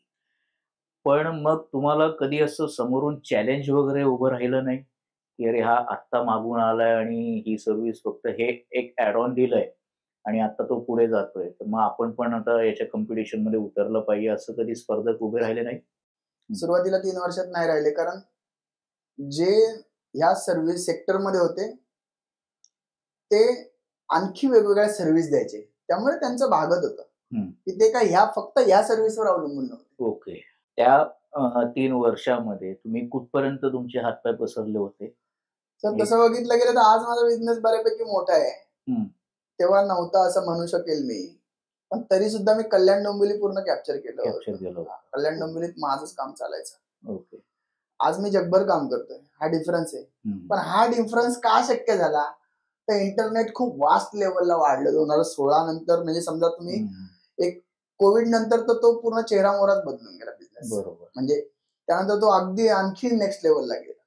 पण मग तुम्हाला कधी असं समोरून चॅलेंज वगैरे उभं राहिलं नाही की अरे हा आत्ता मागून आलाय आणि ही सर्व्हिस फक्त हे एक ऍड ऑन दिलंय आणि आता तो पुढे जातोय, तर मग आपण पण आता याच्या कॉम्पिटिशन मध्ये उतरलं पाहिजे, असं कधी स्पर्धक उभे राहिले नाही?
सुरुवातीला 3 वर्षात नाही राहिले, कारण जे ह्या सर्व्हिस सेक्टर मध्ये होते ते आणखी वेगवेगळ्या सर्व्हिस द्यायचे, त्यामुळे त्यांचं भागत होतं की ते काय फक्त ह्या सर्व्हिसवर अवलंबून नव्हते.
ओके. त्या 3 वर्षामध्ये तुम्ही कुठपर्यंत तुमचे हातपाय पसरले होते?
तर तसं बघितलं गेलं तर आज माझा बिझनेस बऱ्यापैकी मोठा आहे. तेव्हा नव्हता असं म्हणू शकेल मी, पण तरी सुद्धा मी कल्याण डोंबिवली पूर्ण कॅप्चर केलं होतं. कल्याण डोंबिवलीत माझंच काम चालायचं.
ओके.
आज मी जगभर काम करतोय, हा डिफरन्स आहे. पण हा डिफरन्स का शक्य झाला? तर इंटरनेट खूप वास्ट लेवलला वाढलं 2016 नंतर. म्हणजे समजा तुम्ही एक कोविड नंतर तर तो पूर्ण चेहरा मोहराच बदलून गेला बिझनेस.
बरोबर.
म्हणजे त्यानंतर तो अगदी आणखी नेक्स्ट लेवलला गेला.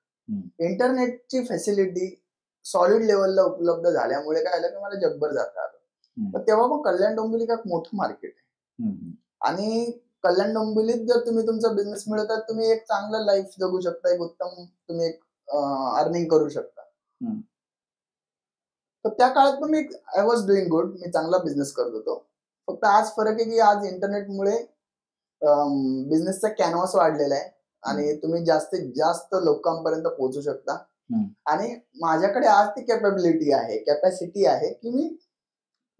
इंटरनेटची फॅसिलिटी सॉलिड लेवलला उपलब्ध झाल्यामुळे काय झालं की मला जगभर जाता आलं. तर तेव्हा मग कल्याण डोंबिवली एक मोठं मार्केट आहे आणि कल्याण डोंबिवलीत जर तुम्ही तुमचा बिझनेस मिळवतात, तुम्ही एक चांगलं लाईफ जगू शकता, एक उत्तम तुम्ही एक अर्निंग करू शकता. तर त्या काळात पण मी आय वॉज डुईंग गुड, मी चांगला बिझनेस करत होतो. फक्त आज फरक आहे की आज इंटरनेटमुळे बिझनेसचा कॅनव्हास वाढलेला आहे आणि तुम्ही जास्तीत जास्त लोकांपर्यंत पोहोचू शकता. आणि माझ्याकडे आज ती कॅपॅबिलिटी आहे, कॅपॅसिटी आहे की मी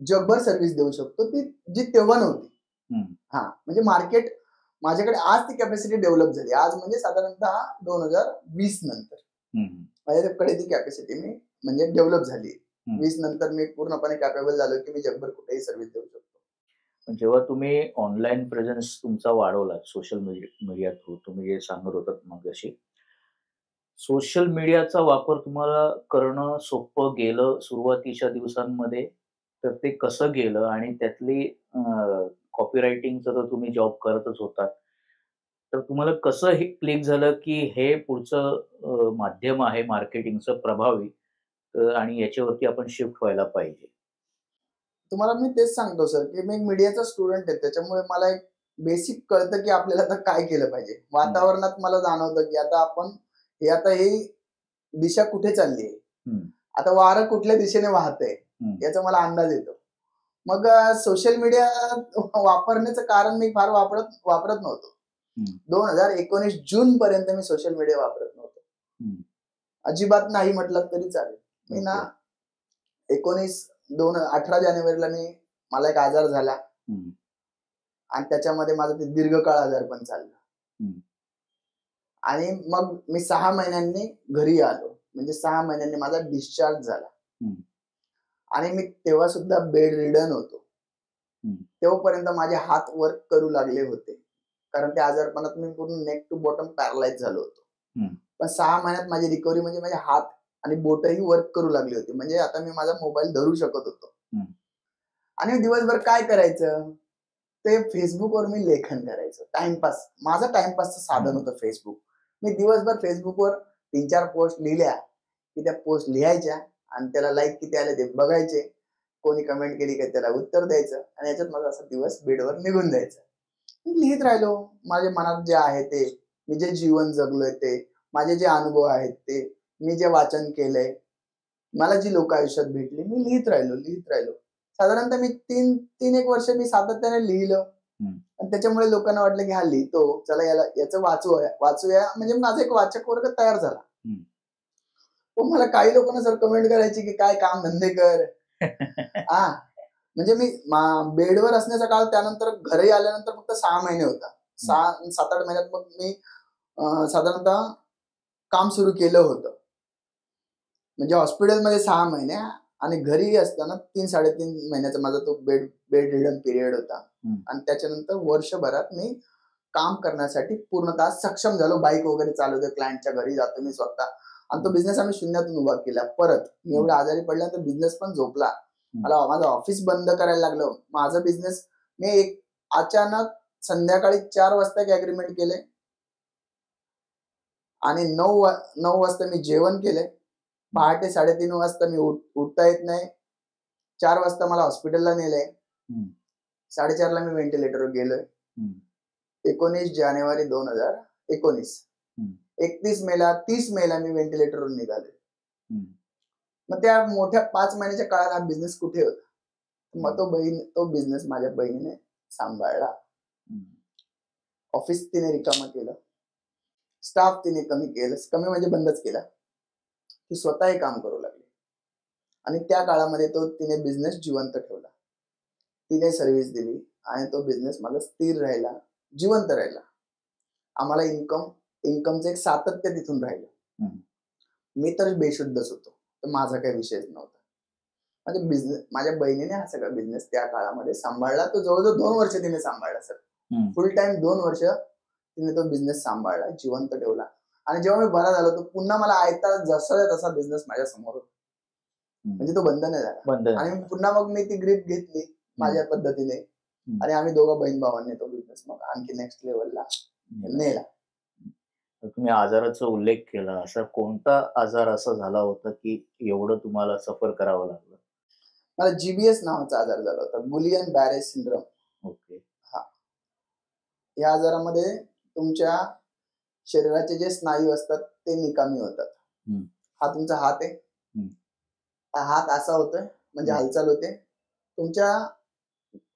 जगभर सर्व्हिस देऊ शकतो, ती जी तेव्हा नव्हती. म्हणजे मार्केट माझ्याकडे आज ती कॅपॅसिटी डेव्हलप झाली. आज म्हणजे साधारणतः 2020 नंतर माझ्याकडे ती कॅपॅसिटी मी म्हणजे डेव्हलप झाली. 20 नंतर मी पूर्णपणे कॅपेबल झालो की मी जगभर कुठेही सर्व्हिस देऊ शकतो.
जेव्हा तुम्ही ऑनलाईन प्रेझेन्स तुमचा वाढवला सोशल मीडिया थ्रू, तुम्ही जे सांगत होतात मगाशी, सोशल मीडियाचा वापर तुम्हाला करणं सोपं गेलं सुरुवातीच्या दिवसांमध्ये? तर ते कसं गेलं आणि त्यातली कॉपीरायटिंगचा तर तुम्ही जॉब करतच होतात, तर तुम्हाला कसं हे क्लिक झालं की हे पुढचं माध्यम आहे मार्केटिंगचं प्रभावी आणि याच्यावरती आपण शिफ्ट व्हायला पाहिजे?
तुम्हाला मी तेच सांगतो सर की मी एक मीडियाचा स्टुडंट आहे, त्याच्यामुळे मला एक बेसिक कळतं की आपल्याला आता काय केलं पाहिजे. वातावरणात मला जाणवतं की आता ही दिशा कुठे चालली आहे, आता वारं कुठल्या दिशेने वाहतंय याचा मला अंदाज येतो. मग सोशल मीडिया वापरण्याचं कारण मी फार वापरत नव्हतो. 2019 जून पर्यंत मी सोशल मीडिया वापरत नव्हतो, अजिबात नाही म्हटलं तरी चालेल. मी ना 18 जानेवारीला मला एक आजार झाला आणि त्याच्यामध्ये माझं ते दीर्घकाळ आजार पण चाललं आणि मग मी 6 महिन्यांनी घरी आलो. म्हणजे 6 महिन्यांनी माझा डिस्चार्ज झाला आणि मी तेव्हा सुद्धा बेड रिडन होतो. तेव्हापर्यंत माझे हात वर्क करू लागले होते, कारण त्या आजारपणात मी पूर्ण नेक टू बॉटम पॅरालाइज झालो होतो. पण 6 महिन्यात माझी रिकव्हरी म्हणजे माझे हात आणि बोटही वर्क करू लागली होती. म्हणजे आता मी माझा मोबाईल धरू शकत होतो. आणि दिवसभर काय करायचं, ते फेसबुकवर मी लेखन करायचं. टाइमपास, माझं टाइमपासचं साधन होतं फेसबुक. मी दिवसभर फेसबुकवर 3-4 पोस्ट लिहिल्या की त्या पोस्ट लिहायच्या आणि त्याला लाईक किती आले ते बघायचे, कोणी कमेंट केली का त्याला उत्तर द्यायचं आणि याच्यात माझा असा दिवस बेडवर निघून जायचा. मी लिहित राहिलो माझ्या मनात जे आहे ते, मी जे जीवन जगलोय ते, माझे जे अनुभव आहेत ते, मी जे वाचन केलंय, मला जी लोक आयुष्यात भेटली, मी लिहित राहिलो. साधारणतः मी 3-1 वर्ष मी सातत्याने लिहिलं आणि त्याच्यामुळे लोकांना वाटलं की हा लिहितो, चला याचं वाचूया. म्हणजे माझा एक वाचक वर्ग तयार झाला. पण मला काही लोकांना सर कमेंट करायची की काय काम धंदे कर. म्हणजे मी बेडवर असण्याचा काळ, त्यानंतर घरी आल्यानंतर फक्त 6 महिने होता. 7-8 महिन्यात मग मी साधारणतः काम सुरू केलं होतं. म्हणजे हॉस्पिटलमध्ये 6 महिने आणि घरी असताना 3-3.5 महिन्याचा माझा तो बेड रिडन पिरियड होता. आणि त्याच्यानंतर वर्षभरात मी काम करण्यासाठी पूर्णतः सक्षम झालो. बाईक वगैरे चालवतो, क्लायंटच्या घरी जातो मी स्वतः. आणि तो बिझनेस आम्ही शून्यातून उभा केला. परत मी एवढा आजारी पडल्यानंतर बिझनेस पण झोपला. मला माझं ऑफिस बंद करायला लागलं. माझं बिझनेस मी अचानक संध्याकाळी 4 वाजता एक अग्रीमेंट केले आणि 9 वाजता मी जेवण केले. पहाटे 3:30 वाजता मी उठता येत नाही. 4 वाजता मला हॉस्पिटलला नेलंय. 4:30 ला मी व्हेंटिलेटरवर गेलोय. 19 जानेवारी 2019. 31 मेला 30 मेला मी व्हेंटिलेटरवरून निघालोय. मग त्या मोठ्या 5 महिन्याच्या काळात हा बिझनेस कुठे होता? मग तो बिझनेस माझ्या बहिणीने सांभाळला. ऑफिस तिने रिकामं केलं, स्टाफ तिने कमी म्हणजे बंदच केला. ती स्वतःही काम करू लागली आणि त्या काळामध्ये तिने बिझनेस जिवंत ठेवला. तिने सर्व्हिस दिली आणि तो बिझनेस माझा स्थिर राहिला, जिवंत राहिला. आम्हाला इन्कमचं एक सातत्य तिथून राहिलं. मी तर बेशुद्धच होतो, तर माझा काही विषयच नव्हता. म्हणजे बिझनेस माझ्या बहिणीने हा सगळा बिझनेस त्या काळामध्ये सांभाळला. तो जवळजवळ 2 वर्ष तिने सांभाळला सर. फुल टाइम 2 वर्ष तिने तो बिझनेस सांभाळला, जिवंत ठेवला. आणि जेव्हा मी बरा झालो, तो पुन्हा मला आयता जसा तसा बिझनेस माझ्या समोर होता. म्हणजे तो बंद नाही झाला. आणि पुन्हा मग मी ती ग्रीप घेतली माझ्या पद्धतीने आणि आम्ही दोघं बहीण भावांनी तो बिझनेस मग आणखी नेक्स्ट लेवलला नेला.
तुम्ही आजाराचा उल्लेख केला, असा कोणता आजार असा झाला होता की एवढं तुम्हाला सफर करावं लागलं?
मला GBS नावाचा आजार झाला होता, गुलियन बॅरे सिंड्रोम.
ओके.
हा, या आजारामध्ये तुमच्या शरीराचे जे स्नायू असतात ते निकामी होतात. हा तुमचा हात आहे, हात असा होतोय म्हणजे हालचाल होते. तुमच्या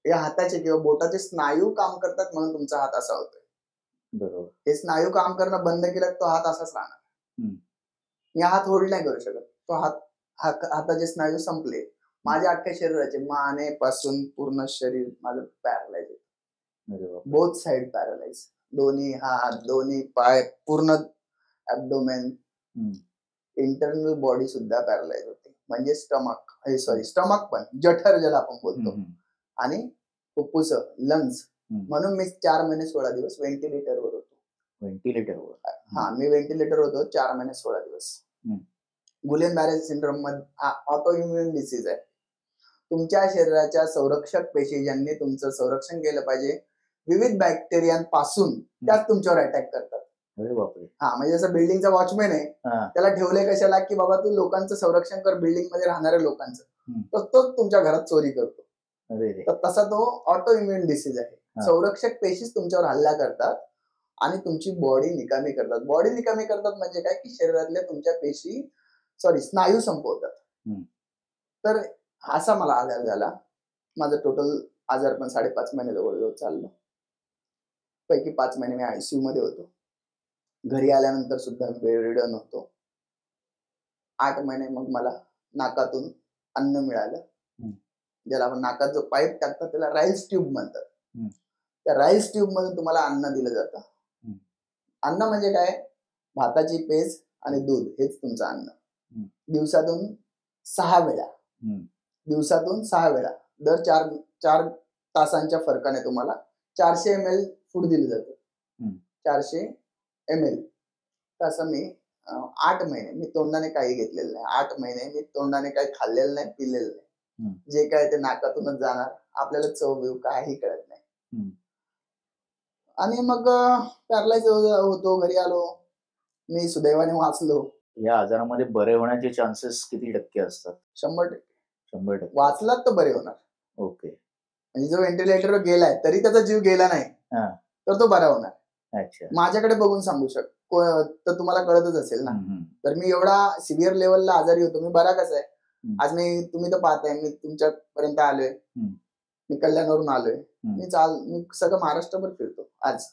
या हाताचे किंवा बोटाचे स्नायू काम करतात म्हणून तुमचा हात असा होतोय.
बरोबर.
हे स्नायू काम करणं बंद केलं तो हात असाच राहणार. मी हात होल्ड नाही करू शकत. तो हाताचे स्नायू संपले. माझ्या अख्ख्या शरीराचे मानेपासून पूर्ण शरीर माझं पॅरलाइज आहे. Both side paralyse. दोन्ही हात, दोन्ही पाय, पूर्ण ऍब्डोमेन, इंटरनल बॉडी सुद्धा पॅरलाइज होते. म्हणजे स्टमक पण, जठर ज्याला आपण बोलतो, आणि फुफ्फुस, लंग्स. म्हणून मी 4 महिने 16 दिवस व्हेंटिलेटरवर होतो.
व्हेंटिलेटरवर?
हा, मी व्हेंटिलेटर होतो 4 महिने 16 दिवस. गुलियन बॅरे सिंड्रोम मध्ये ऑटो इम्युन डिसीज आहे. तुमच्या शरीराच्या संरक्षक पेशी ज्यांनी तुमचं संरक्षण केलं पाहिजे विविध बॅक्टेरियांपासून, त्यात तुमच्यावर अटॅक करतात.
अरे बापरे.
हा, म्हणजे जसं बिल्डिंगचा वॉचमॅन आहे, त्याला ठेवले कशाला की बाबा तू लोकांचं संरक्षण कर, बिल्डिंग मध्ये राहणाऱ्या लोकांचं, तर तोच तुमच्या घरात चोरी करतो. तर तसा तो ऑटो इम्युन डिसीज आहे. संरक्षक पेशीच तुमच्यावर हल्ला करतात आणि तुमची बॉडी निकामी करतात. बॉडी निकामी करतात म्हणजे काय की शरीरातल्या तुमच्या पेशी स्नायू संपवतात. तर असा मला आजार झाला. माझं टोटल आजार पण 5.5 महिने जवळजवळ चाललं. पैकी 5 महिने मी ICU मध्ये होतो. घरी आल्यानंतर सुद्धा बेडरिडन होतो. 8 महिने मग मला नाकातून अन्न मिळालं. ज्याला आपण नाकात जो पाईप टाकतात त्याला राईस ट्यूब म्हणतात. त्या राईस ट्यूब मधून तुम्हाला अन्न दिलं जातं. अन्न म्हणजे काय? भाताची पेज आणि दूध, हेच तुमचं अन्न. दिवसातून 6 वेळा, दर 4 तासांच्या फरकाने तुम्हाला 400 ml फूड दिलं जातं. 400 ml. तसं मी 8 महिने मी तोंडाने काही घेतलेलं नाही. 8 महिने मी तोंडाने काही खाल्लेलं नाही, पिलेलं नाही. जे काय ते नाकातूनच जाणार. आपल्याला चव बिव काही कळत नाही. आणि मग पॅरलाइज होतो. घरी आलो. मी सुदैवाने वाचलो.
या आजारामध्ये बरे होण्याचे चान्सेस किती टक्के असतात?
100%.
100%.
वाचलात तर बरे होणार.
ओके.
म्हणजे जो व्हेंटिलेटरवर गेलाय तरी त्याचा जीव गेला नाही तर तो बरा होणार.
अच्छा.
माझ्याकडे बघून सांगू तर तुम्हाला कळतच असेल ना. तर मी एवढा सिव्हिअर लेवलला आजारी होतो. मी बरा कसा आहे? आज तुम्ही तर पाहताय, मी तुमच्यापर्यंत आलोय. मी कल्याणवरून आलोय. मी सगळं महाराष्ट्रभर फिरतो आज.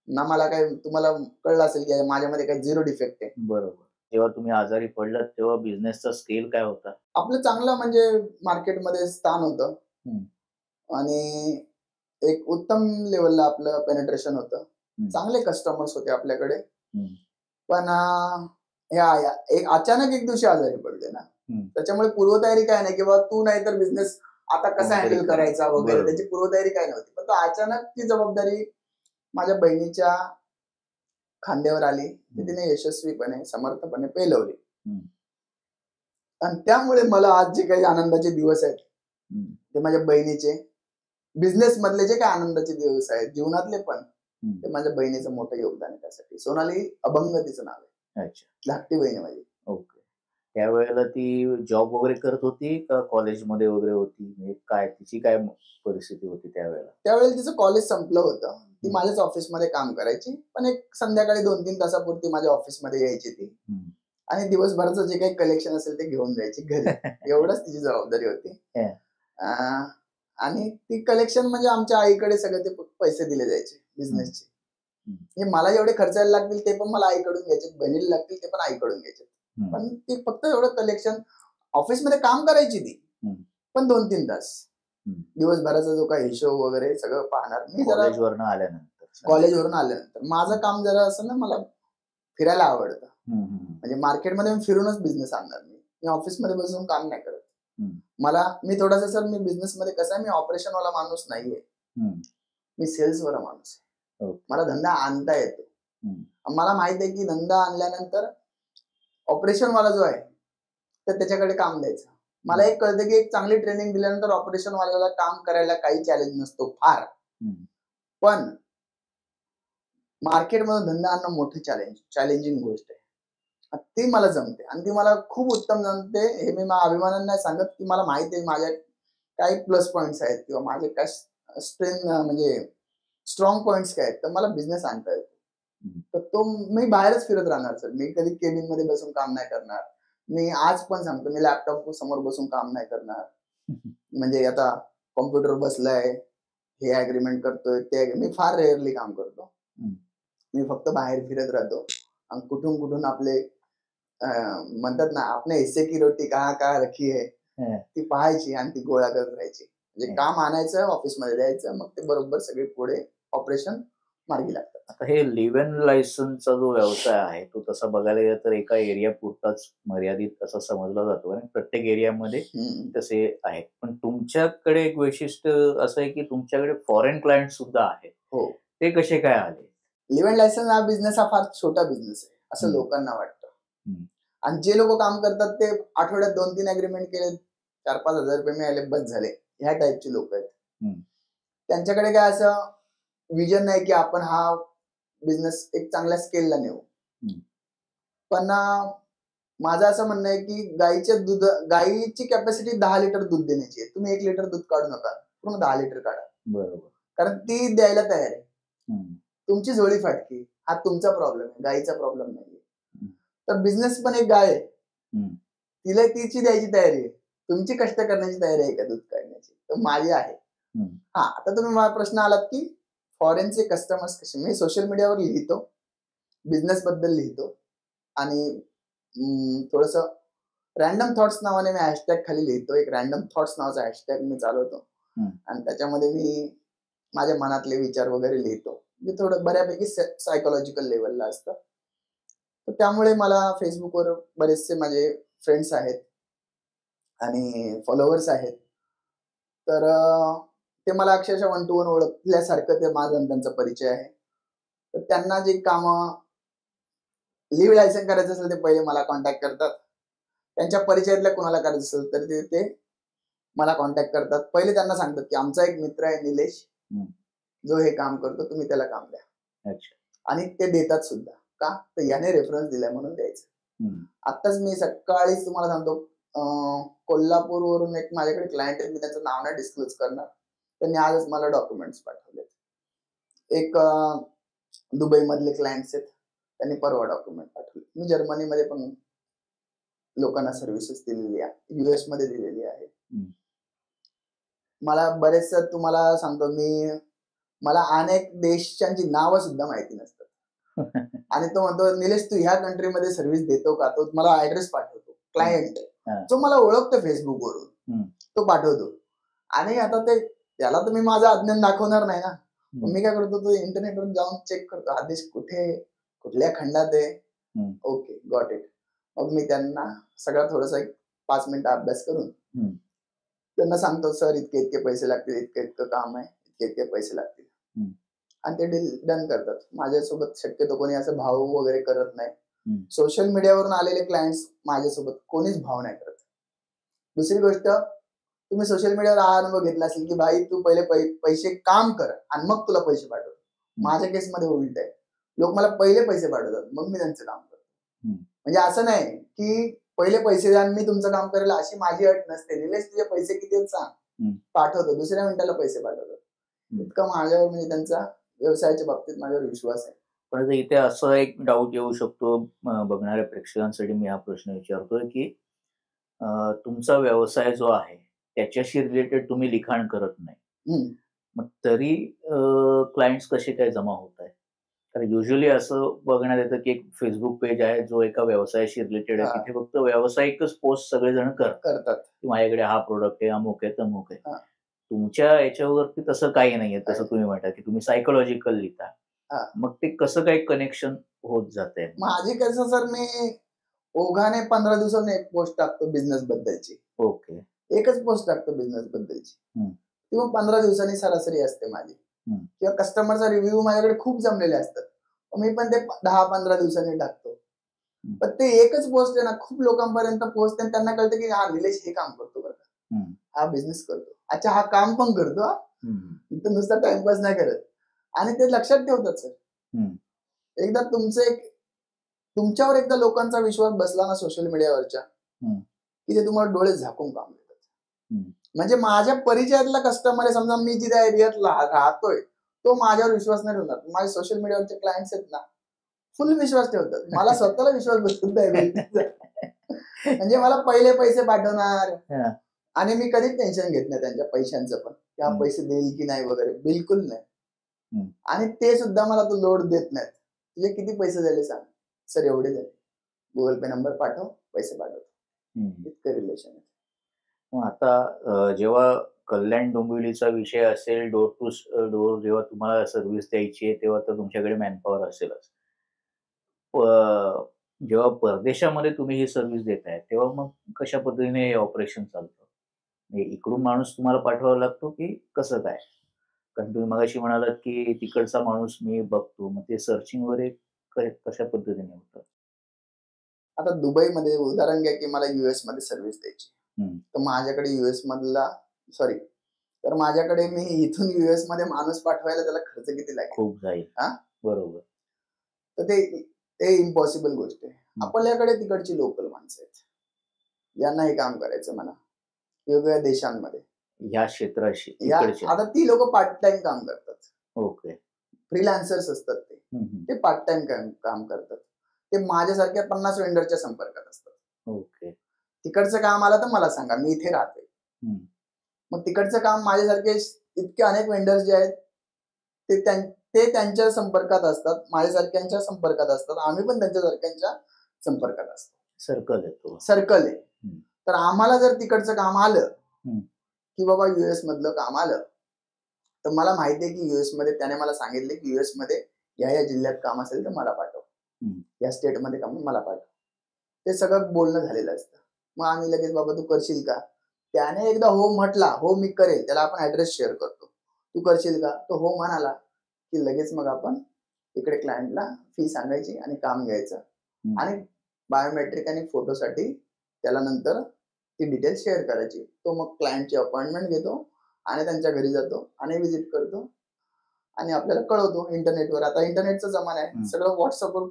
ना मला काय, तुम्हाला कळलं असेल की माझ्यामध्ये काही 0 डिफेक्ट आहे.
बरोबर. जेव्हा तुम्ही आजारी पडलात तेव्हा बिझनेसचा स्केल काय होता?
आपलं चांगलं म्हणजे मार्केटमध्ये स्थान होतं आणि एक उत्तम लेवलला आपलं पेनिट्रेशन होतं. चांगले कस्टमर्स होते आपल्याकडे. पण अचानक एक दिवशी आजारी पडले ना, त्याच्यामुळे पूर्वतयारी काय नाही किंवा तू नाही तर बिझनेस आता कसा हँडल करायचा वगैरे, त्याची पूर्वतयारी काय नव्हती. पण तो अचानक ती जबाबदारी माझ्या बहिणीच्या खांद्यावर आली. तिने यशस्वीपणे, समर्थपणे पेलवली. आणि त्यामुळे मला आज जे काही आनंदाचे दिवस आहेत ते माझ्या बहिणीचे, बिझनेस मधले जे काही आनंदाचे दिवस आहेत जीवनातले पण, ते माझ्या बहिणीचं मोठं योगदान आहे त्यासाठी. सोनाली अभंग तिचं नाव आहे.
अच्छा.
धाकटी बहीण आहे माझी.
ओके. त्यावेळेला ती जॉब वगैरे करत होती का कॉलेजमध्ये वगैरे होती? काय तिची काय परिस्थिती होती त्यावेळेला?
त्यावेळेला तिचं कॉलेज संपलं होतं. ती माझ्याच ऑफिसमध्ये काम करायची. पण एक संध्याकाळी 2-3 तासापुरती माझ्या ऑफिसमध्ये यायची ती आणि दिवसभराचं जे काही कलेक्शन असेल ते घेऊन जायची घरी. एवढंच तिची जबाबदारी होती. आणि ती कलेक्शन म्हणजे आमच्या आईकडे सगळे ते पैसे दिले जायचे बिझनेसचे. हे मला जेवढे खर्चायला लागतील ते पण मला आईकडून घ्यायचे, बहिणीला लागतील ते पण आईकडून घ्यायचे. पण ती फक्त एवढं कलेक्शन ऑफिसमध्ये काम करायची ती, पण 2-3 तास दिवसभराचा जो काही हिशोब वगैरे सगळं पाहणार मी.
कॉलेजवरून
आल्यानंतर माझं काम जरा असं ना, मला फिरायला आवडतं. म्हणजे मार्केटमध्ये फिरूनच बिझनेस आणणार. मी ऑफिसमध्ये बसून काम नाही करत. मी थोडासा सर, मी बिझनेस मध्ये कसं आहे, मी ऑपरेशन वाला माणूस नाहीये, मी सेल्स वाला माणूस आहे. मला धंदा आणता येतो. मला माहित आहे की धंदा आणल्यानंतर ऑपरेशन वाला जो आहे तर त्याच्याकडे काम द्यायचं. मला एक कळतं की एक चांगली ट्रेनिंग दिल्यानंतर ऑपरेशन वाल्याला काम करायला काही चॅलेंज नसतो फार, पण मार्केटमध्ये धंदा आणणं मोठी चॅलेंजिंग गोष्ट आहे. ती मला जमते आणि ती मला खूप उत्तम जमते. हे मी अभिमानाने नाही सांगत, की मला माहिती आहे माझ्या काही प्लस पॉइंट्स आहेत किंवा माझे काय म्हणजे स्ट्रॉंग पॉइंट्स काय आहेत, तर मला बिझनेस आणता येतो. तर तो मी बाहेरच फिरत राहणार सर. मी कधी केबिन मध्ये बसून काम नाही करणार. मी आज पण सांगतो, मी लॅपटॉप समोर बसून काम नाही करणार. म्हणजे आता कॉम्प्युटर बसलाय, हे अग्रीमेंट करतोय, ते मी फार रेअरली काम करतो. मी फक्त बाहेर फिरत राहतो आणि कुठून कुठून आपले म्हणतात ना, आपल्या हिस्से की रोटी कहा कहा रखी आहे ती पाहायची आणि ती गोळा करत राहायची. म्हणजे काम आणायचं, ऑफिसमध्ये द्यायचं, मग ते बरोबर सगळे पुढे ऑपरेशन मार्गी लागतात.
आता हे लिव्ह इन लायसन्सचा जो व्यवसाय आहे तो तसा बघायला गेला तर एका एरिया पुरताच मर्यादित असं समजला जातो आणि प्रत्येक एरियामध्ये तसे आहेत. पण तुमच्याकडे एक वैशिष्ट्य असं आहे की तुमच्याकडे फॉरेन क्लायंट सुद्धा आहेत.
हो.
ते कसे काय आले?
लिव्ह इन लायसन्स हा बिझनेस हा फार छोटा बिझनेस आहे असं लोकांना वाटतं. आणि जे लोक काम करतात ते आठवड्यात 2-3 अग्रीमेंट केले, 4-5 हजार रुपये मिळाले, बस झाले, ह्या टाईपचे लोक आहेत. त्यांच्याकडे काय असं विजन नाही की आपण हा बिझनेस एक चांगल्या स्केलला नेऊ. पण माझं असं म्हणणं आहे की गाईची कॅपॅसिटी 10 लिटर दूध देण्याची आहे. तुम्ही 1 लिटर दूध काढू नका, पूर्ण 10 लिटर काढा. बरोबर. कारण ती द्यायला तयार आहे. तुमची झोळी फाटकी, हा तुमचा प्रॉब्लेम आहे, गाईचा प्रॉब्लेम नाही. तर बिझनेस पण एक गाय आहे, तिला तिची द्यायची तयारी आहे. तुमची कष्ट करण्याची तयारी आहे का दूध काढण्याची? तर माझी आहे. आता तुम्ही मला प्रश्न आलात की फॉरेनचे कस्टमर्स कसे. मी सोशल मीडियावर लिहितो, बिझनेस बद्दल लिहितो आणि थोडस रॅन्डम थॉट्स नावाने मी हॅशटॅग खाली लिहितो. एक रॅन्डम थॉट्स नावाचा हॅशटॅग मी चालवतो आणि त्याच्यामध्ये मी माझ्या मनातले विचार वगैरे लिहितो. म्हणजे थोडं बऱ्यापैकी सायकोलॉजिकल लेवलला असतं. तर त्यामुळे मला फेसबुकवर बरेचसे माझे फ्रेंड्स आहेत आणि फॉलोअर्स आहेत. तर ते मला अक्षरशः 1 to 1 ओळखल्यासारखं ते माझा त्यांचा परिचय आहे. तर त्यांना जे काम लिव्ह लायसन करायचं असेल ते पहिले मला कॉन्टॅक्ट करतात. त्यांच्या परिचयातल्या कोणाला करायचं असेल तर ते मला कॉन्टॅक्ट करतात. पहिले त्यांना सांगतात की आमचा एक मित्र आहे निलेश, जो हे काम करतो, तुम्ही त्याला काम द्या. आणि ते देतात सुद्धा. का? तर याने रेफरन्स दिलाय म्हणून द्यायचं. आताच मी सकाळीच तुम्हाला सांगतो, कोल्हापूरवरून एक माझ्याकडे क्लायंट आहे, मी त्यांचं नाव नाही डिस्क्लोज करणार. त्यांनी आजच मला डॉक्युमेंट्स पाठवले. एक दुबई मधले क्लायंट्स आहेत, त्यांनी परवा डॉक्युमेंट पाठवले. मी जर्मनीमध्ये पण लोकांना सर्व्हिसेस दिलेली आहे, US मध्ये दिलेली आहे. मला बरेच तुम्हाला सांगतो, मला अनेक देशांची नावं सुद्धा माहिती नसतात. आणि तो म्हणतो निलेश तू ह्या कंट्रीमध्ये सर्व्हिस देतो का? तो मला ऍड्रेस पाठवतो. क्लायंट जो मला ओळखतो फेसबुकवरून तो पाठवतो. आणि आता त्याला तर मी माझं अज्ञान दाखवणार नाही ना. मी काय करतो, तो इंटरनेटवर जाऊन चेक करतो हा देश कुठे, कुठल्या खंडात आहे. Okay, got it. मग मी त्यांना सगळा थोडासा 5 मिनिटं अभ्यास करून त्यांना सांगतो सर इतके इतके पैसे लागतील, इतकं इतकं काम आहे, इतके इतके पैसे लागतील. आणि ते डील डन करतात. माझ्यासोबत शक्यतो कोणी असं भाव वगैरे करत नाही. सोशल मीडियावरून आलेले क्लायंट्स माझ्यासोबत कोणीच भाव नाही करत. दुसरी गोष्ट, तुम्ही सोशल मीडियावर हा अनुभव घेतला असेल की भाई तू पहिले पैसे काम कर आणि मग तुला पैसे पाठव. माझ्या केसमध्ये उलट आहे. लोक मला पहिले पैसे पाठवतात, मग मी त्यांचं काम करतो. म्हणजे असं नाही की पहिले पैसे द्या आणि मी तुमचं काम करेल अशी माझी अट नसते. निलेश तुझे पैसे किती आहेत सांग, पाठवतो. दुसऱ्या मिनिटाला पैसे पाठवतो. इतकं माझ्यावर म्हणजे त्यांचा व्यवसायाच्या बाबतीत माझ्यावर विश्वास आहे.
पण इथे असं एक डाऊट येऊ शकतो बघणाऱ्या प्रेक्षकांसाठी, मी हा प्रश्न विचारतोय की तुमचा व्यवसाय जो आहे त्याच्याशी रिलेटेड तुम्ही लिखाण करत नाही.
हम्म.
मग तरी क्लायंट्स कसे काय जमा होत आहे? कारण युजली असं बघण्यात येतं की एक फेसबुक पेज आहे जो एका व्यवसायाशी रिलेटेड आहे.
हा.
तिथे फक्त व्यावसायिकच पोस्ट सगळेजण
करतात.
की माझ्याकडे हा प्रोडक्ट आहे, अमुक आहे, तमुक आहे.
हा.
तुमच्या याच्यावरती तसं काही नाहीये. तसं
काही.
तुम्ही म्हणता की तुम्ही सायकोलॉजिकल लिहिता.
हा.
मग ते कसं काही कनेक्शन होत जातंय?
माझी कसं सर, मी ओघाने 15 दिवसांनी एक पोस्ट टाकतो बिझनेस बद्दलची.
ओके.
एकच पोस्ट टाकतो बिझनेस बद्दलची.
हम्म.
ती मग 15 दिवसांनी सरासरी असते माझी.
हम्म.
किंवा कस्टमरचा रिव्ह्यू माझ्याकडे खूप जमलेले असतात. मी पण ते 10-15 दिवसांनी टाकतो. पण ते एकच पोस्ट आहे ना, खूप लोकांपर्यंत पोहोचते आणि त्यांना कळतं की हा निलेश हे काम करतो बरं का, हा बिझनेस करतो, अच्छा हा काम पण करतो, हा इथं नुसता टाइमपास नाही करत. आणि ते लक्षात ठेवतात सर. एकदा तुमच्यावर एकदा लोकांचा विश्वास बसला ना सोशल मीडियावरच्या, की ते तुम्हाला डोळे झाकून काम देतात. म्हणजे माझ्या परिचयातला कस्टमर आहे, समजा मी जिथे एरियात राहतोय तो माझ्यावर विश्वास नाही ठेवणार. माझे सोशल मीडियावरचे क्लायंट्स आहेत ना, फुल विश्वास ठेवतात. मला स्वतःला विश्वास बसत नाही. म्हणजे मला पहिले पैसे पाठवणार आणि मी कधीच टेन्शन घेत नाही त्यांच्या पैशांचं पण, की हा पैसे देईल की नाही वगैरे, बिलकुल नाही. आणि ते सुद्धा मला तो लोड देत नाहीत. तुझे किती पैसे झाले सांग, सर एवढे झाले, गुगल पे नंबर पाठव, पैसे पाठवतो, इतकं रिलेशन आहे.
मग आता जेव्हा कल्याण डोंबिवलीचा विषय असेल, डोर टू डोर जेव्हा तुम्हाला सर्व्हिस द्यायची आहे, तेव्हा तर तुमच्याकडे मॅनपॉवर असेलच. जेव्हा परदेशामध्ये तुम्ही ही सर्व्हिस देताय, तेव्हा मग कशा पद्धतीने हे ऑपरेशन चालतं? म्हणजे इकडून माणूस तुम्हाला पाठवावा लागतो की कसं काय? कारण तुम्ही मगाशी म्हणालात की तिकडचा माणूस मी बघतो, मग ते सर्चिंग वगैरे कशा पद्धतीने होतं?
आता दुबईमध्ये उदाहरण घ्या की मला युएस मध्ये सर्व्हिस द्यायची, तर माझ्याकडे युएस मधला तर माझ्याकडे मी इथून युएस मध्ये माणूस पाठवायला त्याला खर्च किती लागेल?
खूप जाईल. बरोबर.
तर ते इम्पॉसिबल गोष्ट आहे. आपल्याकडे तिकडची लोकल माणसं आहेत, यांना हे काम करायचं म्हणा, वेगवेगळ्या देशांमध्ये
या क्षेत्राशी.
आता ती लोक पार्ट टाइम काम करतात.
ओके.
फ्रीलान्सर्स असतात ते पार्ट टाइम काम करतात. ते माझ्यासारख्या 50 वेंडरच्या संपर्कात असतात.
ओके.
तिकडचं काम आलं तर मला सांगा, मी इथे राहते. मग तिकडचं काम माझ्यासारखे इतके अनेक वेंडर्स जे आहेत ते त्यांच्या संपर्कात असतात, माझ्यासारख्यांच्या संपर्कात असतात, आम्ही पण त्यांच्यासारख्यांच्या संपर्कात असतो. सर्कल आहे. तर आम्हाला जर तिकडचं काम आलं की बाबा युएस मधलं काम आलं, तर मला माहिती आहे की युएस मध्ये त्याने मला सांगितले की युएस मध्ये या जिल्ह्यात काम असेल तर मला पाठव, या स्टेटमध्ये काम मला पाठव. ते सगळं बोलणं झालेलं असतं. मग आम्ही लगेच बाबा तू करशील का, त्याने एकदा हो म्हटला, हो मी करेल, त्याला आपण ऍड्रेस शेअर करतो, तू करशील का, तो हो म्हणाला की लगेच मग आपण इकडे क्लायंटला फी सांगायची आणि काम घ्यायचं आणि बायोमेट्रिक आणि फोटोसाठी त्याला नंतर ती डिटेल शेअर करायची. तो मग क्लायंटची अपॉइंटमेंट घेतो आणि त्यांच्या घरी जातो आणि व्हिजिट करतो आणि आपल्याला कळवतो इंटरनेटवर. आता इंटरनेटचा जमाना आहे, सगळं व्हॉट्सअपवर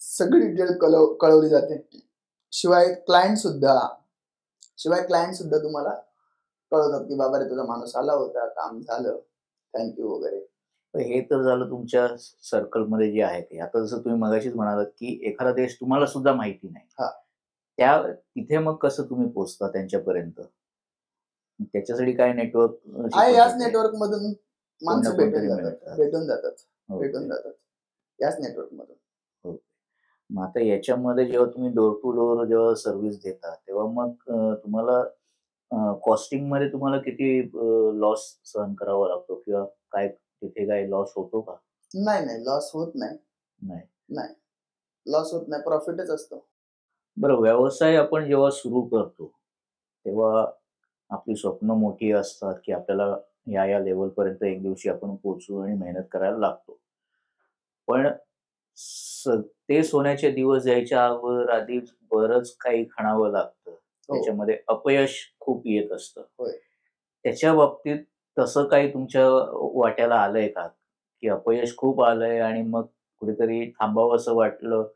सगळी डिटेल कळवली जाते. शिवाय क्लायंट सुद्धा तुम्हाला कळवतात की बाबा रे तुझा माणूस आला होता, काम झालं, थँक्यू वगैरे.
हे तर झालं तुमच्या सर्कलमध्ये जे आहे ते. आता जसं तुम्ही मगाशीच म्हणालात की एखादा देश तुम्हाला सुद्धा माहिती नाही, तिथे मग कसं तुम्ही पोहोचता त्यांच्यापर्यंत? त्याच्यासाठी काय नेटवर्क
आहे? याच नेटवर्क मधून माणसं भेटून जातात याच नेटवर्क मधून.
मग आता याच्यामध्ये जेव्हा तुम्ही डोर टू डोर जेव्हा सर्व्हिस देता, तेव्हा मग तुम्हाला कॉस्टिंग मध्ये तुम्हाला किती लॉस सहन करावा लागतो किंवा काय तिथे काय लॉस होतो का?
नाही, लॉस होत नाही, लॉस होत नाही, प्रॉफिटच असतो.
बरं, व्यवसाय आपण जेव्हा सुरू करतो तेव्हा आपली स्वप्न मोठी असतात की आपल्याला या लेवलपर्यंत एक दिवशी आपण पोहोचू आणि मेहनत करायला लागतो. पण ते सोन्याचे दिवस यायच्या अगोदर आधी बरंच काही खाणावं लागतं. त्याच्यामध्ये अपयश खूप येत असतं. त्याच्या बाबतीत तसं काही तुमच्या वाट्याला आलंय का, की अपयश खूप आलंय आणि मग कुठेतरी थांबावं असं वाटलं,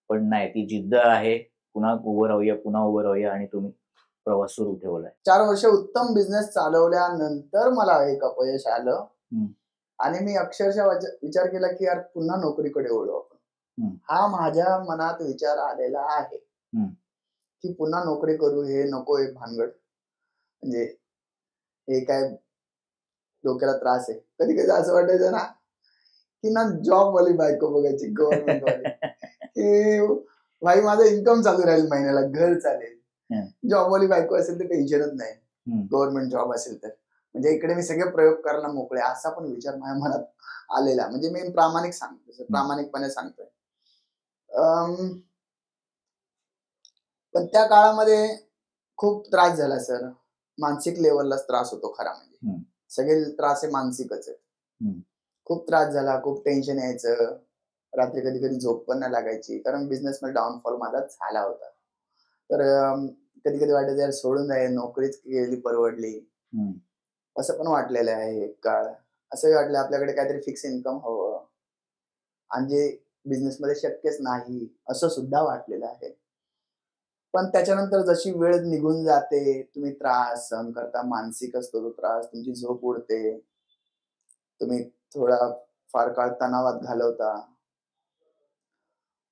पण नाही ती जिद्द आहे, पुन्हा उभं राहूया आणि तुम्ही प्रवास सुरू ठेवलाय?
4 वर्ष उत्तम बिझनेस चालवल्यानंतर मला एक अपयश आलं आणि मी अक्षरशः विचार केला की यार पुन्हा नोकरीकडे वळू आपण. हा माझ्या मनात विचार आलेला आहे की पुन्हा नोकरी करू, हे नको एक भानगड. म्हणजे हे काय डोक्याला त्रास आहे. कधी कधी असं वाटायचं ना की ना जॉब वाली बायको बघायची, गव्हर्नमेंट वाली, की भाई माझं इन्कम चालू राहील महिन्याला, घर चालेल. जॉब वाली बायको असेल तर टेन्शनच नाही, गव्हर्नमेंट जॉब असेल तर. म्हणजे इकडे मी सगळे प्रयोग करायला मोकळे, असा पण विचार माझ्या मनात आलेला. म्हणजे मी प्रामाणिक सांगतो, प्रामाणिकपणे सांगतोय. पण त्या काळामध्ये खूप त्रास झाला सर. मानसिक लेवललाच त्रास होतो खरा म्हणजे. सगळे त्रास हे मानसिकच आहेत. खूप त्रास झाला, खूप टेन्शन यायचं. रात्री कधी कधी झोप पण नाही लागायची, कारण बिझनेस मध्ये डाऊनफॉल माझा झाला होता. तर कधी कधी वाटायचं यार सोडून जाईल, नोकरीच गेली परवडली, असं पण वाटलेलं आहे एक काळ. असंही वाटलं आपल्याकडे काहीतरी फिक्स इन्कम हवं, आणि जे बिझनेस मध्ये शक्यच नाही असं सुद्धा वाटलेलं आहे. पण त्याच्यानंतर जशी वेळ निघून जाते, तुम्ही त्रास सहन करता, मानसिक असतो तो त्रास, तुमची झोप उडते, तुम्ही थोडा फार काळ तणावात घालवता,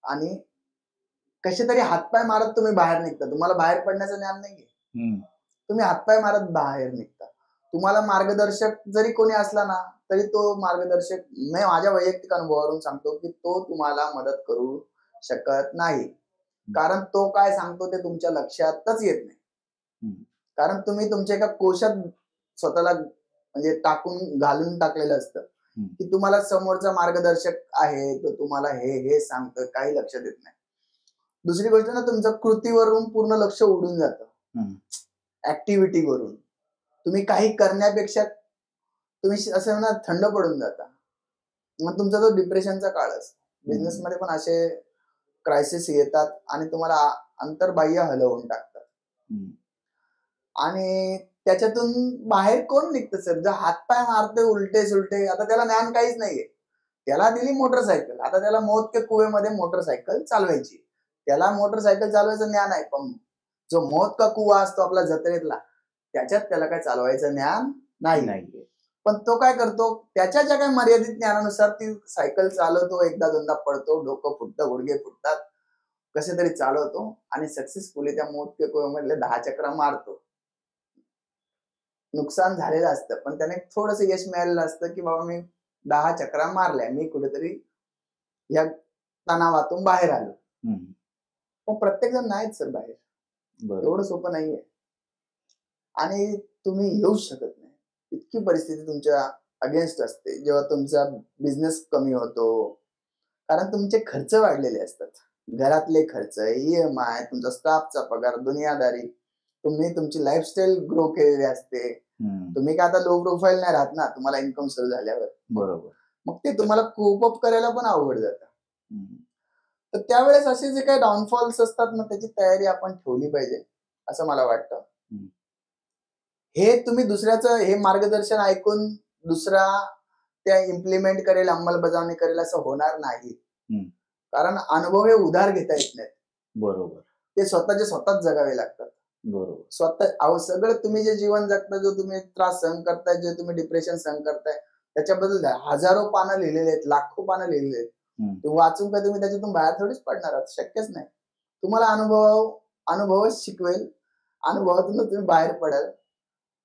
आणि कसे तरी हातपाय मारत तुम्ही बाहेर निघता. तुम्हाला बाहेर पडण्याचं ज्ञान नाहीये, तुम्ही हातपाय मारत बाहेर निघता. तुम्हाला मार्गदर्शक जरी कोणी असला ना, तरी तो मार्गदर्शक, मी माझ्या वैयक्तिक अनुभवावरून सांगतो की तो तुम्हाला मदत करू शकत नाही. कारण तो काय सांगतो ते तुमच्या लक्षातच येत नाही. कारण तुम्ही तुमच्या एका कोशात स्वतःला म्हणजे टाकून घालून टाकलेलं असतं, की तुम्हाला समोरचा मार्गदर्शक आहे, तो तुम्हाला हे सांगतं, काही लक्षात येत नाही. दुसरी गोष्ट ना, तुमचं कृतीवरून पूर्ण लक्ष उडून जातं, ऍक्टिव्हिटीवरून. तुम्ही काही करण्यापेक्षा तुम्ही असं ना थंड पडून जाता. मग तुमचा जो डिप्रेशनचा काळ असतो. बिझनेस मध्ये पण असे क्रायसिस येतात आणि तुम्हाला अंतर्बाह्य हलवून टाकतात. आणि त्याच्यातून बाहेर कोण निघतं सर? जर हातपाय मारते उलटे सुलटे, आता त्याला ज्ञान काहीच नाहीये. त्याला दिली मोटरसायकल, आता त्याला मौत के कुवेमध्ये मोटरसायकल चालवायची. त्याला मोटरसायकल चालवायचं ज्ञान आहे, पण जो मौत का कुवा असतो आपला जत्रेतला, त्याच्यात त्याला काय चालवायचं ज्ञान नाही. पण तो काय करतो, त्याच्या ज्या काही मर्यादित ज्ञानानुसार ती सायकल चालवतो, एकदा दोनदा पडतो, डोकं फुटतं, गुडघे फुटतात, कसे तरी चालवतो आणि सक्सेसफुली त्या मौत के कुवेमधले 10 चक्रा मारतो. नुकसान झालेलं असतं, पण त्याने थोडस यश मिळालेलं असतं, की बाबा मी 10 चक्रा मारल्या, मी कुठेतरी या तणावातून बाहेर आलो. पण प्रत्येक जण नाहीच सर बाहेर, एवढं सोपं नाहीये. आणि तुम्ही येऊ शकत नाही, इतकी परिस्थिती तुमच्या अगेन्स्ट असते जेव्हा तुमचा बिझनेस कमी होतो. कारण तुमचे खर्च वाढलेले असतात, घरातले खर्च, EMI, तुमचा स्टाफचा पगार, दुनियादारी, तुम्ही तुमची लाईफस्टाईल ग्रो केलेली असते. तुम्ही काय आता लो प्रोफाईल नाही राहत ना, तुम्हाला इन्कम सुरू झाल्यावर.
बरोबर.
मग ते तुम्हाला कोप अप करायला पण अवघड जातं. तर त्यावेळेस असे जे काही डाऊनफॉल्स असतात ना, त्याची तयारी आपण ठेवली पाहिजे असं मला वाटतं. हे तुम्ही दुसऱ्याचं हे मार्गदर्शन ऐकून दुसरा त्या इम्प्लिमेंट करेल, अंमलबजावणी करेल असं होणार नाही. कारण अनुभव हे उधार घेता येत नाहीत.
बरोबर.
ते स्वतःचे स्वतःच जगावे लागतात.
बरोबर.
स्वतः सगळं तुम्ही जे जीवन जगता, जो तुम्ही त्रास सहन करताय, जे तुम्ही डिप्रेशन सहन करताय, त्याच्याबद्दल हजारो पानं लिहिलेले आहेत, लाखो पानं लिहिलेले आहेत. ते वाचून का तुम्ही त्याच्यातून बाहेर थोडीच पडणार आहात, शक्यच नाही. तुम्हाला अनुभवच शिकवेल, अनुभवातून तुम्ही बाहेर पडाल.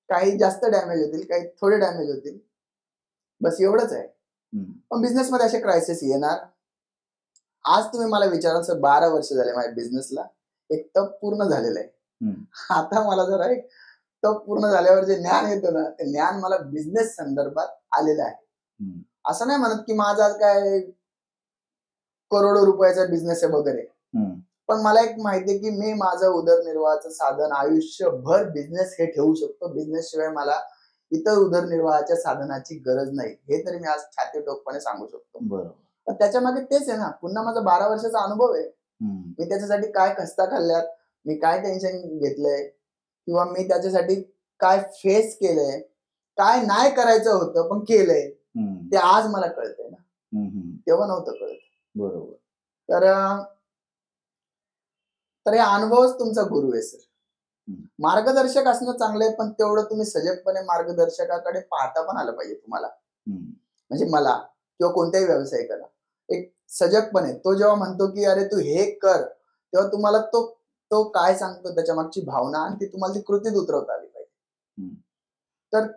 काही जास्त डॅमेज होतील, काही थोडे डॅमेज होतील, बस एवढंच आहे. पण बिझनेस मध्ये असे क्रायसिस येणार. आज तुम्ही मला विचाराल सर, 12 वर्ष झाले माझ्या बिझनेसला, एक तप पूर्ण झालेलं आहे. आता मला जरा एक तप पूर्ण झाल्यावर जे ज्ञान येतं ना, ते ज्ञान मला बिझनेस संदर्भात आलेलं आहे. असं नाही म्हणत की माझा काय करोडो रुपयाचा बिझनेस आहे वगैरे, पण मला एक माहिती आहे की मी माझं उदरनिर्वाहाचं साधन आयुष्यभर बिझनेस हे ठेवू शकतो. बिझनेस शिवाय मला इतर उदरनिर्वाहाच्या साधनाची गरज नाही, हे तरी मी आज छाती टोकपणे सांगू शकतो. बरोबर. त्याच्या मागे तेच आहे ना, पुन्हा माझा 12 वर्षाचा अनुभव आहे. मी त्याच्यासाठी काय खस्ता खाल्ल्यात, मी काय टेन्शन घेतलंय, किंवा मी त्याच्यासाठी काय फेस केलंय, काय नाही करायचं होतं पण केलंय, ते आज मला कळतंय ना, तेव्हा नव्हतं कळत. बरोबर. तर हे अनुभवच तुमचा गुरु आहे सर. मार्गदर्शक असणं चांगलं आहे, पण तेवढं तुम्ही सजगपणे मार्गदर्शकाकडे पाहता पण आलं पाहिजे तुम्हाला. म्हणजे मला किंवा कोणत्याही व्यावसायिकाला एक सजगपणे, तो जेव्हा म्हणतो की अरे तू हे कर, तेव्हा तुम्हाला तो काय सांगतो त्याच्या मागची भावना आणि ती तुम्हाला ती कृतीत उतरवता आली पाहिजे.
हम्म.
तर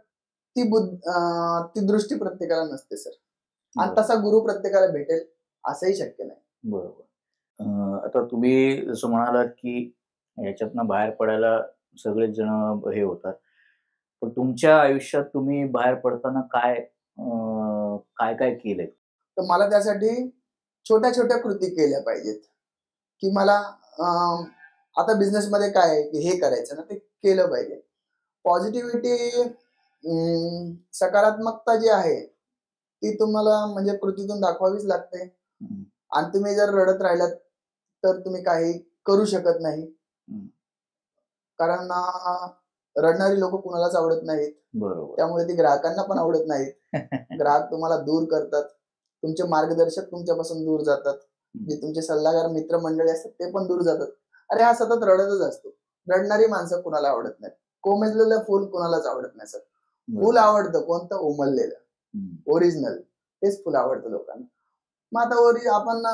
ती दृष्टी प्रत्येकाला नसते सर. आणि
बरोबर.
तसा गुरु प्रत्येकाला भेटेल असंही शक्य नाही.
बरोबर. आता तुम्ही जसं म्हणालात की ह्याच्यातनं बाहेर पडायला सगळेच जण हे होतात, पण तुमच्या आयुष्यात तुम्ही बाहेर पडताना काय काय केलंय?
तर मला त्यासाठी छोट्या छोट्या कृती केल्या पाहिजेत, की मला अं, आता बिझनेसमध्ये काय आहे, की हे करायचं ना ते केलं पाहिजे. पॉझिटिव्हिटी, सकारात्मकता जी आहे ती तुम्हाला म्हणजे कृतीतून दाखवावीच लागते.
हम्म.
आणि तुम्ही जर रडत राहिलात तर तुम्ही काही करू शकत नाही.
हम्म.
कारण रडणारी लोक कुणालाच आवडत नाहीत.
बरोबर.
त्यामुळे ती ग्राहकांना पण आवडत नाहीत. ग्राहक तुम्हाला दूर करतात, तुमचे मार्गदर्शक तुमच्यापासून दूर जातात, जे तुमचे सल्लागार मित्रमंडळी असतात ते पण दूर जातात. अरे हा सतत रडतच असतो. रडणारी माणसं कुणाला आवडत नाहीत. कोमेजलेलं फुल कुणालाच आवडत नाही सर. फुल आवडतं कोणतं? उमललेलं, ओरिजिनल, तेच फुल आवडतं लोकांना. मग आता आपण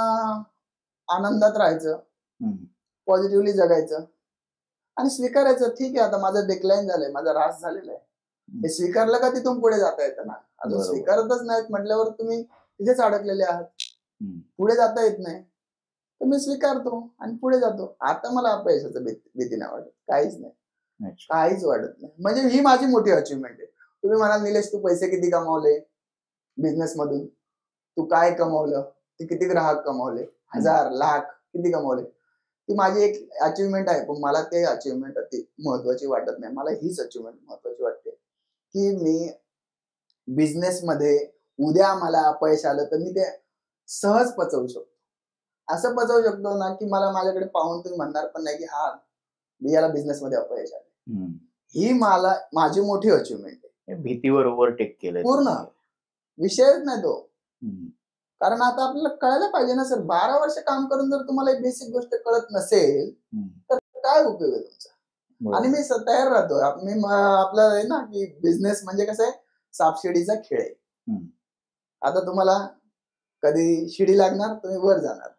आनंदात राहायचं, पॉझिटिव्हली जगायचं आणि स्वीकारायचं. ठीक आहे, आता माझं डिक्लाइन झालंय, माझा ऱ्हास झालेला आहे. हे स्वीकारलं का तिथून पुढे जाता येतं ना. अजून
बरोबर.
स्वीकारतच नाहीत म्हटल्यावर तुम्ही तिथेच अडकलेले आहात, पुढे जाता येत नाही. तर मी स्वीकारतो आणि पुढे जातो. आता मला अपयशाचं भीती नाही वाटत, काहीच नाही,
अच्छा.
काहीच वाटत नाही. म्हणजे ही माझी मोठी अचिव्हमेंट आहे. तुम्ही म्हणाल निलेश तू पैसे किती कमावले बिझनेस मधून, तू काय कमवलं, ते किती ग्राहक कमवले, 1000 लाख किती कमवले, ती माझी एक अचिव्हमेंट आहे. पण मला ते अचिव्हमेंट अति महत्वाची वाटत नाही. मला हीच अचिव्हमेंट महत्वाची वाटते, की मी बिझनेस मध्ये उद्या मला अपयश आलं तर मी ते सहज पचवू शकतो. असं पचवू शकतो ना की मला माझ्याकडे पाहून तुम्ही म्हणणार पण नाही की हा याला बिझनेस मध्ये अपयश आलं. ही मला माझी मोठी अचिव्हमेंट आहे.
भीतीवर ओव्हरटेक केलंय
पूर्ण विषयच नाही तो. कारण आता आपल्याला कळायला पाहिजे ना सर. 12 वर्ष काम करून जर तुम्हाला एक बेसिक गोष्ट कळत नसेल तर काय उपयोग आहे तुमचा. आणि मी तयार राहतो. आपलं आहे ना की बिझनेस म्हणजे कसं आहे, सापशिडीचा खेळ आहे. आता तुम्हाला कधी शिडी लागणार, तुम्ही वर जाणार,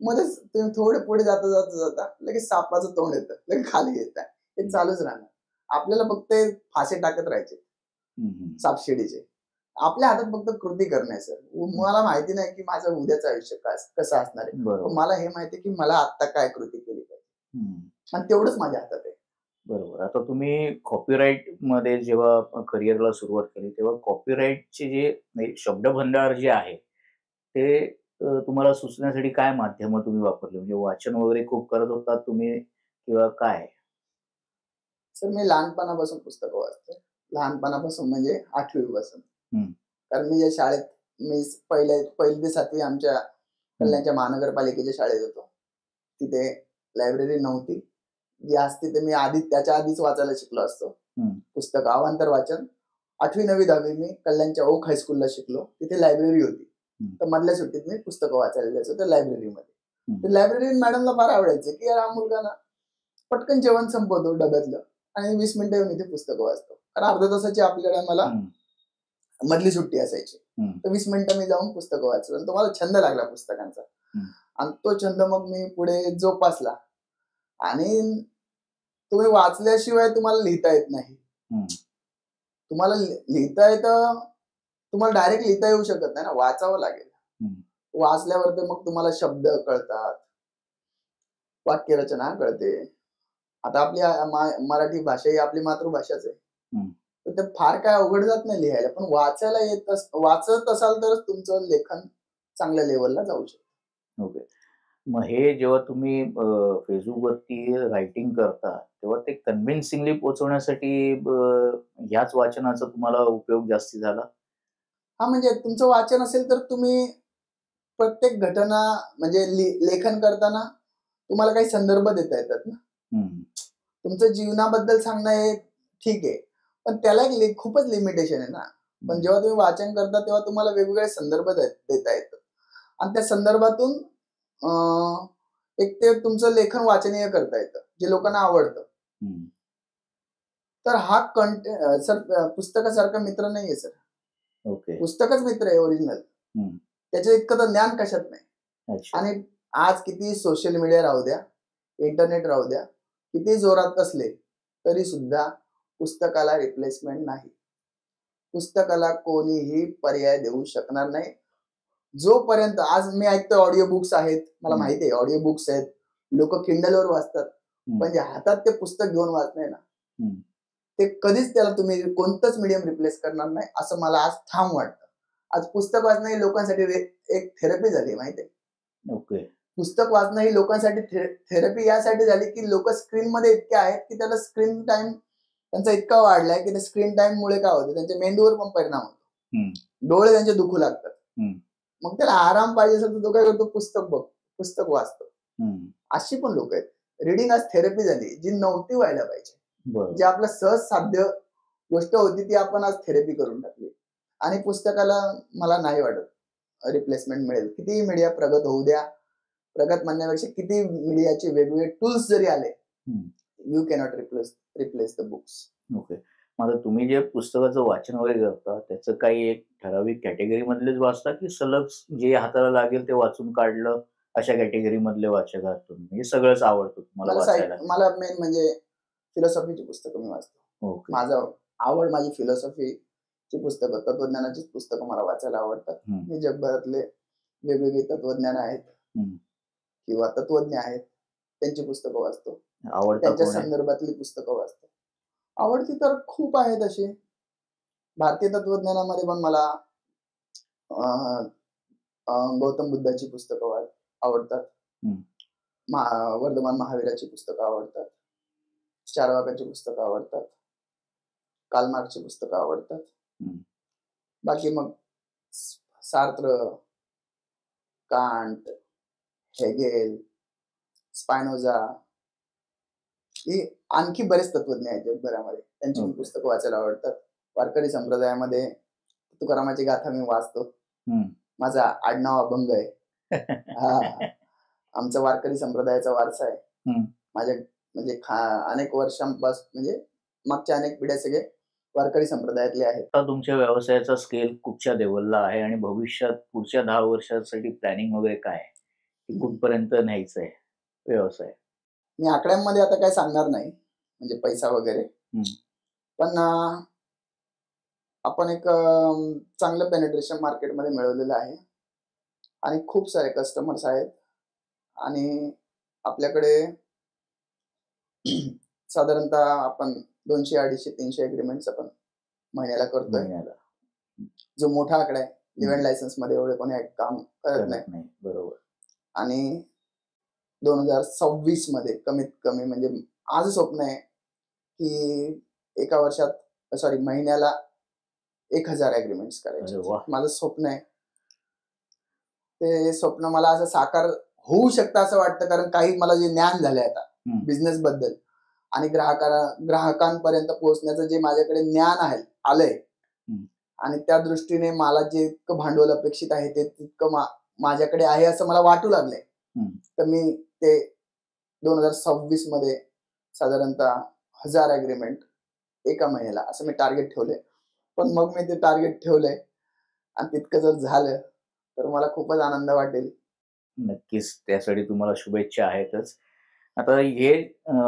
मध्येच तुम्ही थोडे पुढे जाता जाता जाता लगेच सापाचं तोंड येतं, लगेच खाली येत आहे. हे चालूच राहणार. आपल्याला फक्त फासे टाकत राहायचे सापशिडीचे. आपल्या हातात फक्त कृती करणे सर. मला माहिती नाही की माझं उद्याचं आयुष्य कसं असणार आहे. मला हे माहिती की मला आता काय कृती केली पाहिजे आणि तेवढंच माझ्या हातात आहे.
बरोबर. आता तुम्ही कॉपीराईट मध्ये जेव्हा करिअरला सुरुवात केली तेव्हा कॉपीराईटचे जे शब्दभंडार जे आहे ते तुम्हाला सुचण्यासाठी काय माध्यम तुम्ही वापरली? म्हणजे वाचन वगैरे खूप करत होता तुम्ही किंवा काय?
सर मी लहानपणापासून पुस्तकं वाचतो. लहानपणापासून म्हणजे 8वी पासून. कारण मी ज्या शाळेत मी पहिली ते 7वी आमच्या कल्याणच्या महानगरपालिकेच्या शाळेत होतो. तिथे लायब्ररी नव्हती. जी असती तर मी त्याच्या आधीच वाचायला शिकलो असतो. पुस्तक अवांतर वाचन. 8वी 9वी 10वी मी कल्याणच्या ओक हायस्कूलला शिकलो. तिथे लायब्ररी होती. तर मधल्या सुट्टीत मी पुस्तकं वाचायला जायचो त्या लायब्ररीमध्ये. लायब्ररी मॅडमला फार आवडायचं की यार हा मुलगा ना पटकन जेवण संपवतो डब्यातलं आणि 20 मिनिटं येऊन इथे पुस्तकं वाचतो. कारण अर्ध्या तासाची आपल्याला मला मधली सुट्टी असायची. तर 20 मिनिटं मी जाऊन पुस्तकं वाचलो आणि तो मला छंद लागला पुस्तकांचा. आणि तो छंद मग मी पुढे जोपासला. आणि तुम्ही वाचल्याशिवाय तुम्हाला लिहिता येत नाही. तुम्हाला लिहिता येतं, तुम्हाला डायरेक्ट लिहिता येऊ शकत नाही ना, वाचावं लागेल. वाचल्यावर तर मग तुम्हाला शब्द कळतात, वाक्यरचना कळते. आता आपली मराठी भाषा ही आपली मातृभाषाच आहे. तर ते फार काय अवघड जात नाही लिहायला. पण वाचायला वाचत असाल तरच तुमचं लेखन चांगल्या लेवलला जाऊ शकतं.
ओके. मग हे जेव्हा तुम्ही फेसबुकवरती रायटिंग करता तेव्हा ते कन्व्हिन्सिंगली पोहोचवण्यासाठी याच वाचनाचा तुम्हाला उपयोग जास्ती झाला?
हा, म्हणजे तुमचं वाचन असेल तर तुम्ही प्रत्येक घटना म्हणजे लेखन करताना तुम्हाला काही संदर्भ देता येतात ना. तुमचं जीवनाबद्दल सांगणं हे ठीक आहे, पण त्याला एक खूपच लिमिटेशन आहे ना. पण जेव्हा तुम्ही वाचन करता तेव्हा तुम्हाला वेगवेगळे संदर्भ देता येतात आणि त्या संदर्भातून एक ते तुमचं लेखन वाचनीय करता येतं, जे लोकांना आवडतं. तर हा सर पुस्तकासारखा मित्र नाहीये सर. पुस्तकच मित्र आहे ओरिजिनल. त्याच्या इतकं तर ज्ञान कशात नाही. आणि आज किती सोशल मीडिया राहू द्या, इंटरनेट राहू द्या, किती जोरात असले तरी सुद्धा पुस्तकाला रिप्लेसमेंट नाही. पुस्तकाला कोणीही पर्याय देऊ शकणार नाही. जोपर्यंत आज मी ऐकतो ऑडिओ बुक्स आहेत, मला माहिती आहे ऑडिओ बुक्स आहेत, लोक किंडलवर वाचतात, पण जे हातात ते पुस्तक घेऊन वाचणे ना, ते कधीच त्याला तुम्ही कोणतंच मीडियम रिप्लेस करणार नाही, असं मला आज ठाम वाटतं. आज पुस्तक वाचणं ही लोकांसाठी एक थेरपी झाली, माहितीये.
ओके.
पुस्तक वाचणं ही लोकांसाठी थेरपी यासाठी झाली की लोक स्क्रीनमध्ये इतके आहेत की त्याला स्क्रीन टाइम त्यांचा इतका वाढलाय की स्क्रीन टाइम मुळे काय होतं, त्यांच्या मेंदूवर पण परिणाम होतो, डोळे त्यांचे दुखू लागतात. मग त्याला आराम पाहिजे असेल तर तो काय करतो, पुस्तक वाचतो. अशी पण लोक आहेत. रिडिंग आज थेरपी झाली, जी नव्हती व्हायला पाहिजे. जी आपलं सहज साध्य गोष्ट होती ती आपण आज थेरपी करून टाकली. आणि पुस्तकाला मला नाही वाटत रिप्लेसमेंट मिळेल. किती मीडिया प्रगत होऊ द्या, प्रगत म्हणण्यापेक्षा किती मीडियाचे वेगवेगळे टूल्स जरी आले, you cannot replace the books.
Okay. मग तुम्ही जे पुस्तकाचं वाचन वगैरे करता त्याचं काही एक ठराविक कॅटेगरी मधलेच वाचता की सलग जे हाताला लागेल ते वाचून काढलं, अशा कॅटेगरी मधले वाचक आहात तुम्ही? म्हणजे सगळंच आवडतं तुम्हाला वाचायला?
मला मेन म्हणजे फिलॉसॉफीची पुस्तकं मी वाचतो. माझं आवड माझी फिलॉसॉफीची पुस्तकं, तत्वज्ञानाची पुस्तकं मला वाचायला आवडतात. मी जगभरातले वेगवेगळे तत्वज्ञान आहेत किंवा तत्वज्ञ आहेत त्यांची पुस्तकं वाचतो, त्यांच्या संदर्भातली पुस्तकं वाचतो. आवडती तर खूप आहेत अशी. भारतीय तत्वज्ञानामध्ये पण मला गौतम बुद्धाची पुस्तकं आवडतात, वर्धमान महावीराची पुस्तकं आवडतात, चार्वाकाची पुस्तकं आवडतात, कार्ल मार्क्सची पुस्तकं आवडतात. बाकी मग सार्त्र, कांट, हेगेल, स्पायनोझा, ही आणखी बरेच तत्वज्ञ आहेत जगभरामध्ये, त्यांची पुस्तकं वाचायला आवडतात. वारकरी संप्रदायामध्ये तुकारामाची गाथा मी वाचतो. माझा आडनाव अभंग आहे. आमचा वारकरी संप्रदायाचा वारसा आहे. माझ्या म्हणजे अनेक वर्षांपासून म्हणजे मागच्या अनेक पिढ्या सगळे वारकरी संप्रदायातले आहेत.
आता तुमच्या व्यवसायाचा स्केल कुठच्या लेवलला आहे आणि भविष्यात पुढच्या 10 वर्षासाठी प्लॅनिंग वगैरे काय आहे, कुठपर्यंत न्यायचं आहे व्यवसाय?
मी आकड्यांमध्ये आता काय सांगणार नाही, म्हणजे पैसा वगैरे, पण आपण एक चांगलं पेनिट्रेशन मार्केटमध्ये मिळवलेलं आहे आणि खूप सारे कस्टमर्स आहेत आणि आपल्याकडे साधारणतः आपण 200, 250, 300 एग्रीमेंट्स आपण महिन्याला करतोय. जो मोठा आकडा आहे. इव्हेंट लायसन्स मध्ये एवढे कोणी काम करत नाही.
बरोबर.
आणि 2026 मध्ये कमीत कमी म्हणजे आज स्वप्न आहे की एका वर्षात महिन्याला 1000 एग्रीमेंट्स करायचे. माझं स्वप्न आहे. ते स्वप्न मला असं साकार होऊ शकतं असं वाटतं, कारण काही मला जे ज्ञान झालंय आता बिझनेस बद्दल आणि ग्राहकांपर्यंत पोहोचण्याचं जे माझ्याकडे ज्ञान आलंय आणि त्या दृष्टीने मला जे इतकं भांडवल अपेक्षित आहे ते तितकं माझ्याकडे आहे असं मला वाटू लागलंय. तर मी ते 2026 मध्ये साधारणतः 1000 एग्रीमेंट एका महिन्याला असं मी टार्गेट ठेवलंय. पण मग मी ते टार्गेट ठेवलंय आणि तितकं जर झालं तर मला खूपच आनंद वाटेल.
नक्कीच, त्यासाठी तुम्हाला शुभेच्छा आहेतच. आता हे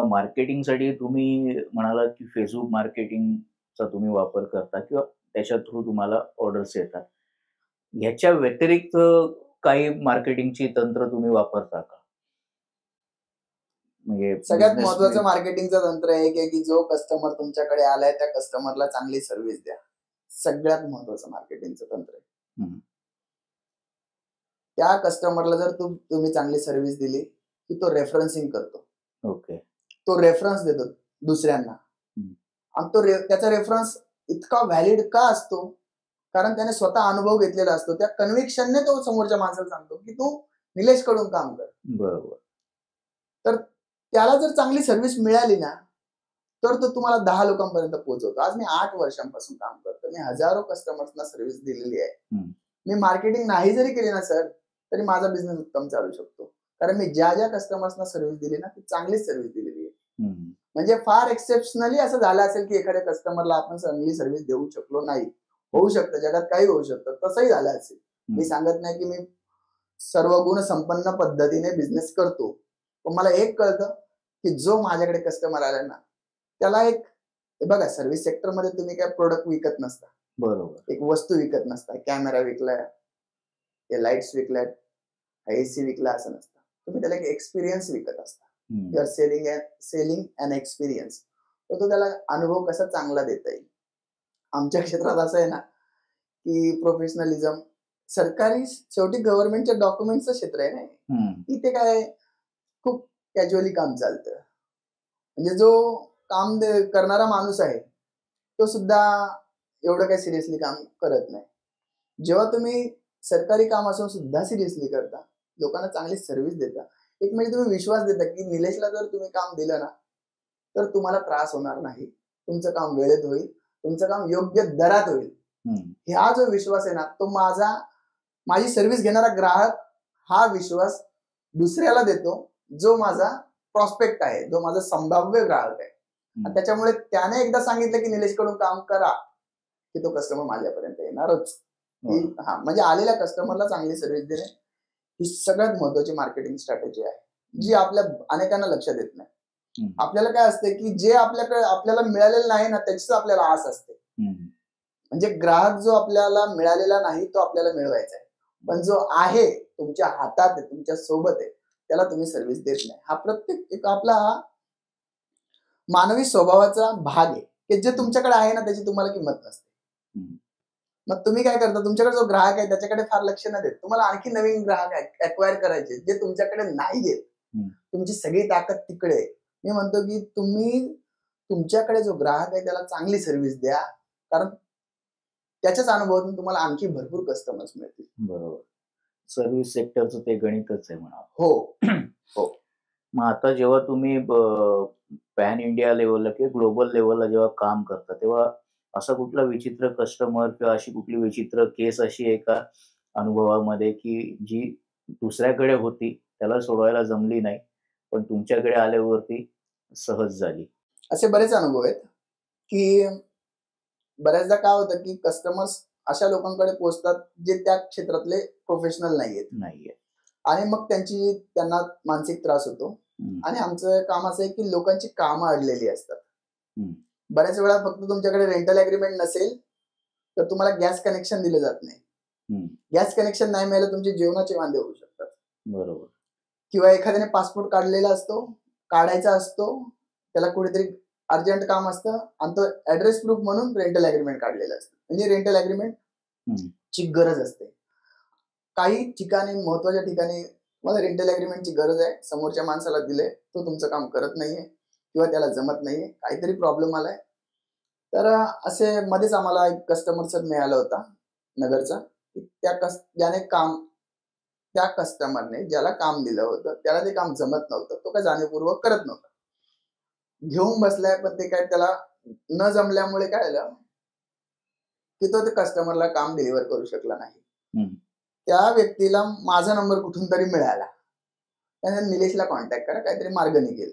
मार्केटिंगसाठी तुम्ही म्हणालात की फेसबुक मार्केटिंगचा तुम्ही वापर करता किंवा त्याच्या थ्रू तुम्हाला ऑर्डर्स येतात. ह्याच्या व्यतिरिक्त काही मार्केटिंगची तंत्र तुम्ही वापरता का? म्हणजे
सगळ्यात महत्वाचं मार्केटिंगचं तंत्र आहे की जो कस्टमर तुमच्याकडे आलाय त्या कस्टमरला चांगली सर्व्हिस द्या. सगळ्यात महत्वाचं मार्केटिंगचं तंत्र आहे. त्या कस्टमरला जर तुम्ही चांगली सर्व्हिस दिली की तो रेफरन्सिंग करतो.
ओके.
तो रेफरन्स देतो दुसऱ्यांना आणि त्याचा रेफरन्स इतका व्हॅलिड का असतो, कारण त्याने स्वतः अनुभव घेतलेला असतो. त्या कन्व्हिक्शनने तो समोरच्या माणसाला सांगतो की तू निलेश कडून काम कर.
बरोबर.
तर त्याला जर चांगली सर्व्हिस मिळाली ना तर तो तुम्हाला 10 लोकांपर्यंत पोहोचवतो. आज मी 8 वर्षांपासून काम करतो. मी हजारो कस्टमर्सना सर्व्हिस दिलेली आहे. मी मार्केटिंग नाही जरी केली ना सर तरी माझा बिझनेस उत्तम चालू शकतो, कारण मी ज्या ज्या कस्टमर्सना सर्व्हिस दिली ना ती चांगलीच सर्व्हिस दिलेली आहे. म्हणजे फार एक्सेप्शनली असं झालं असेल की एखाद्या कस्टमरला आपण चांगली सर्व्हिस देऊ शकलो नाही. होऊ शकतं, जगात काही होऊ शकतं, तसंही झालं असेल. मी सांगत नाही की मी सर्व गुण संपन्न पद्धतीने बिझनेस करतो, पण मला एक कळतं की जो माझ्याकडे कस्टमर आला ना त्याला एक बघा, सर्व्हिस सेक्टरमध्ये तुम्ही काय प्रोडक्ट विकत नसता,
बरोबर.
एक वस्तू विकत नसता. कॅमेरा विकलाय, लाईट्स विकल्यात, एसी विकला असं नसतं. तुम्ही त्याला एक एक्सपिरियन्स विकत असता. You are selling an experience. तर तो त्याला अनुभव कसा चांगला देता येईल. आमच्या क्षेत्रात असं आहे ना की प्रोफेशनलिझम, सरकारी शेवटी गव्हर्नमेंटच्या डॉक्युमेंटचं क्षेत्र आहे ना, इथे काय खूप कॅज्युअली काम चालतं. म्हणजे जो काम करणारा माणूस आहे तो सुद्धा एवढं काही सिरियसली काम करत नाही. जेव्हा तुम्ही सरकारी काम असून सुद्धा सिरियसली करता, लोकांना चांगली सर्व्हिस देता, एक म्हणजे तुम्ही विश्वास देता की निलेशला जर तुम्ही काम दिलं ना तर तुम्हाला त्रास होणार नाही, तुमचं काम वेळेत होईल, तुमचं काम योग्य दरात होईल. हा जो विश्वास आहे ना, तो माझी सर्व्हिस घेणारा ग्राहक हा विश्वास दुसऱ्याला देतो, जो माझा प्रॉस्पेक्ट आहे, जो माझा संभाव्य ग्राहक आहे. आणि त्याच्यामुळे त्याने एकदा सांगितलं की निलेश कडून काम करा की तो कस्टमर माझ्यापर्यंत येणारच. हा, म्हणजे आलेल्या कस्टमरला चांगली सर्व्हिस देणे ही सगळ्यात महत्वाची मार्केटिंग स्ट्रॅटेजी आहे, जी आपल्या अनेकांना लक्षात येत नाही. आपल्याला काय असते की जे आपल्याला मिळालेलं नाही ना त्याचीच आपल्याला आस असते. म्हणजे ग्राहक जो आपल्याला मिळालेला नाही तो आपल्याला मिळवायचा आहे, पण जो आहे तुमच्या हातात आहे, तुमच्या सोबत आहे, त्याला तुम्ही सर्व्हिस देत नाही. हा प्रत्येक एक आपला मानवी स्वभावाचा भाग आहे की जे तुमच्याकडे आहे ना त्याची तुम्हाला किंमत नसते. मग तुम्ही काय करता, तुमच्याकडे जो ग्राहक आहे त्याच्याकडे फार लक्ष न देत तुम्हाला आणखी नवीन ग्राहक अक्वायर करायचे जे तुमच्याकडे नाहीयेत. तुमची सगळी ताकद तिकडे आहे. मी म्हणतो की तुम्ही तुमच्याकडे जो ग्राहक आहे त्याला चांगली सर्व्हिस द्या, कारण त्याच्याच अनुभवातून तुम्हाला आणखी भरपूर कस्टमर्स मिळतील.
बरोबर. सर्व्हिस सेक्टरचं ते गणितच आहे म्हणा.
हो हो.
मग आता जेव्हा तुम्ही पॅन इंडिया लेवलला किंवा ग्लोबल लेवलला जेव्हा काम करता तेव्हा असा कुठला विचित्र कस्टमर किंवा अशी कुठली विचित्र केस अशी आहे का अनुभवामध्ये की जी दुसऱ्याकडे होती त्याला सोडवायला जमली नाही पण तुमच्याकडे आल्यावरती सहज झाली?
असे बरेच अनुभव आहेत की बऱ्याचदा काय होतं की कस्टमर्स अशा लोकांकडे पोहोचतात जे त्या क्षेत्रातले प्रोफेशनल नाहीयेत आणि मग त्यांना मानसिक त्रास होतो. आणि आमचं काम असं आहे की लोकांची कामं अडलेली असतात. बऱ्याच वेळा फक्त तुमच्याकडे रेंटल अग्रीमेंट नसेल तर तुम्हाला गॅस कनेक्शन दिलं जात नाही. गॅस कनेक्शन नाही मिळालं तुमचे जेवणाचे वांदे होऊ शकतात.
बरोबर.
किंवा एखाद्याने पासपोर्ट काढलेला असतो, काढायचा असतो, त्याला कुठेतरी अर्जंट काम असतं आणि तो ऍड्रेस प्रूफ म्हणून रेंटल अग्रीमेंट काढलेलं असतं. म्हणजे रेंटल अग्रीमेंट ची गरज असते. काही ठिकाणी, महत्वाच्या ठिकाणी मला रेंटल अग्रीमेंटची गरज आहे, समोरच्या माणसाला दिले, तो तुमचं काम करत नाहीये किंवा त्याला जमत नाहीये, काहीतरी प्रॉब्लेम आलाय. तर असे मध्येच आम्हाला एक कस्टमर सर मिळाला होता नगरचा, त्या कस्टमरने ज्याला काम दिलं होतं त्याला ते काम जमत नव्हतं, तो काय जाणीवपूर्वक करत नव्हता, घेऊन बसलाय. पण ते काय त्याला न जमल्यामुळे काय झालं की तो ते कस्टमरला काम डिलिव्हर करू शकला नाही. त्या व्यक्तीला माझा नंबर कुठून तरी मिळाला. त्याने निलेशला कॉन्टॅक्ट करा, काहीतरी मार्ग निघेल.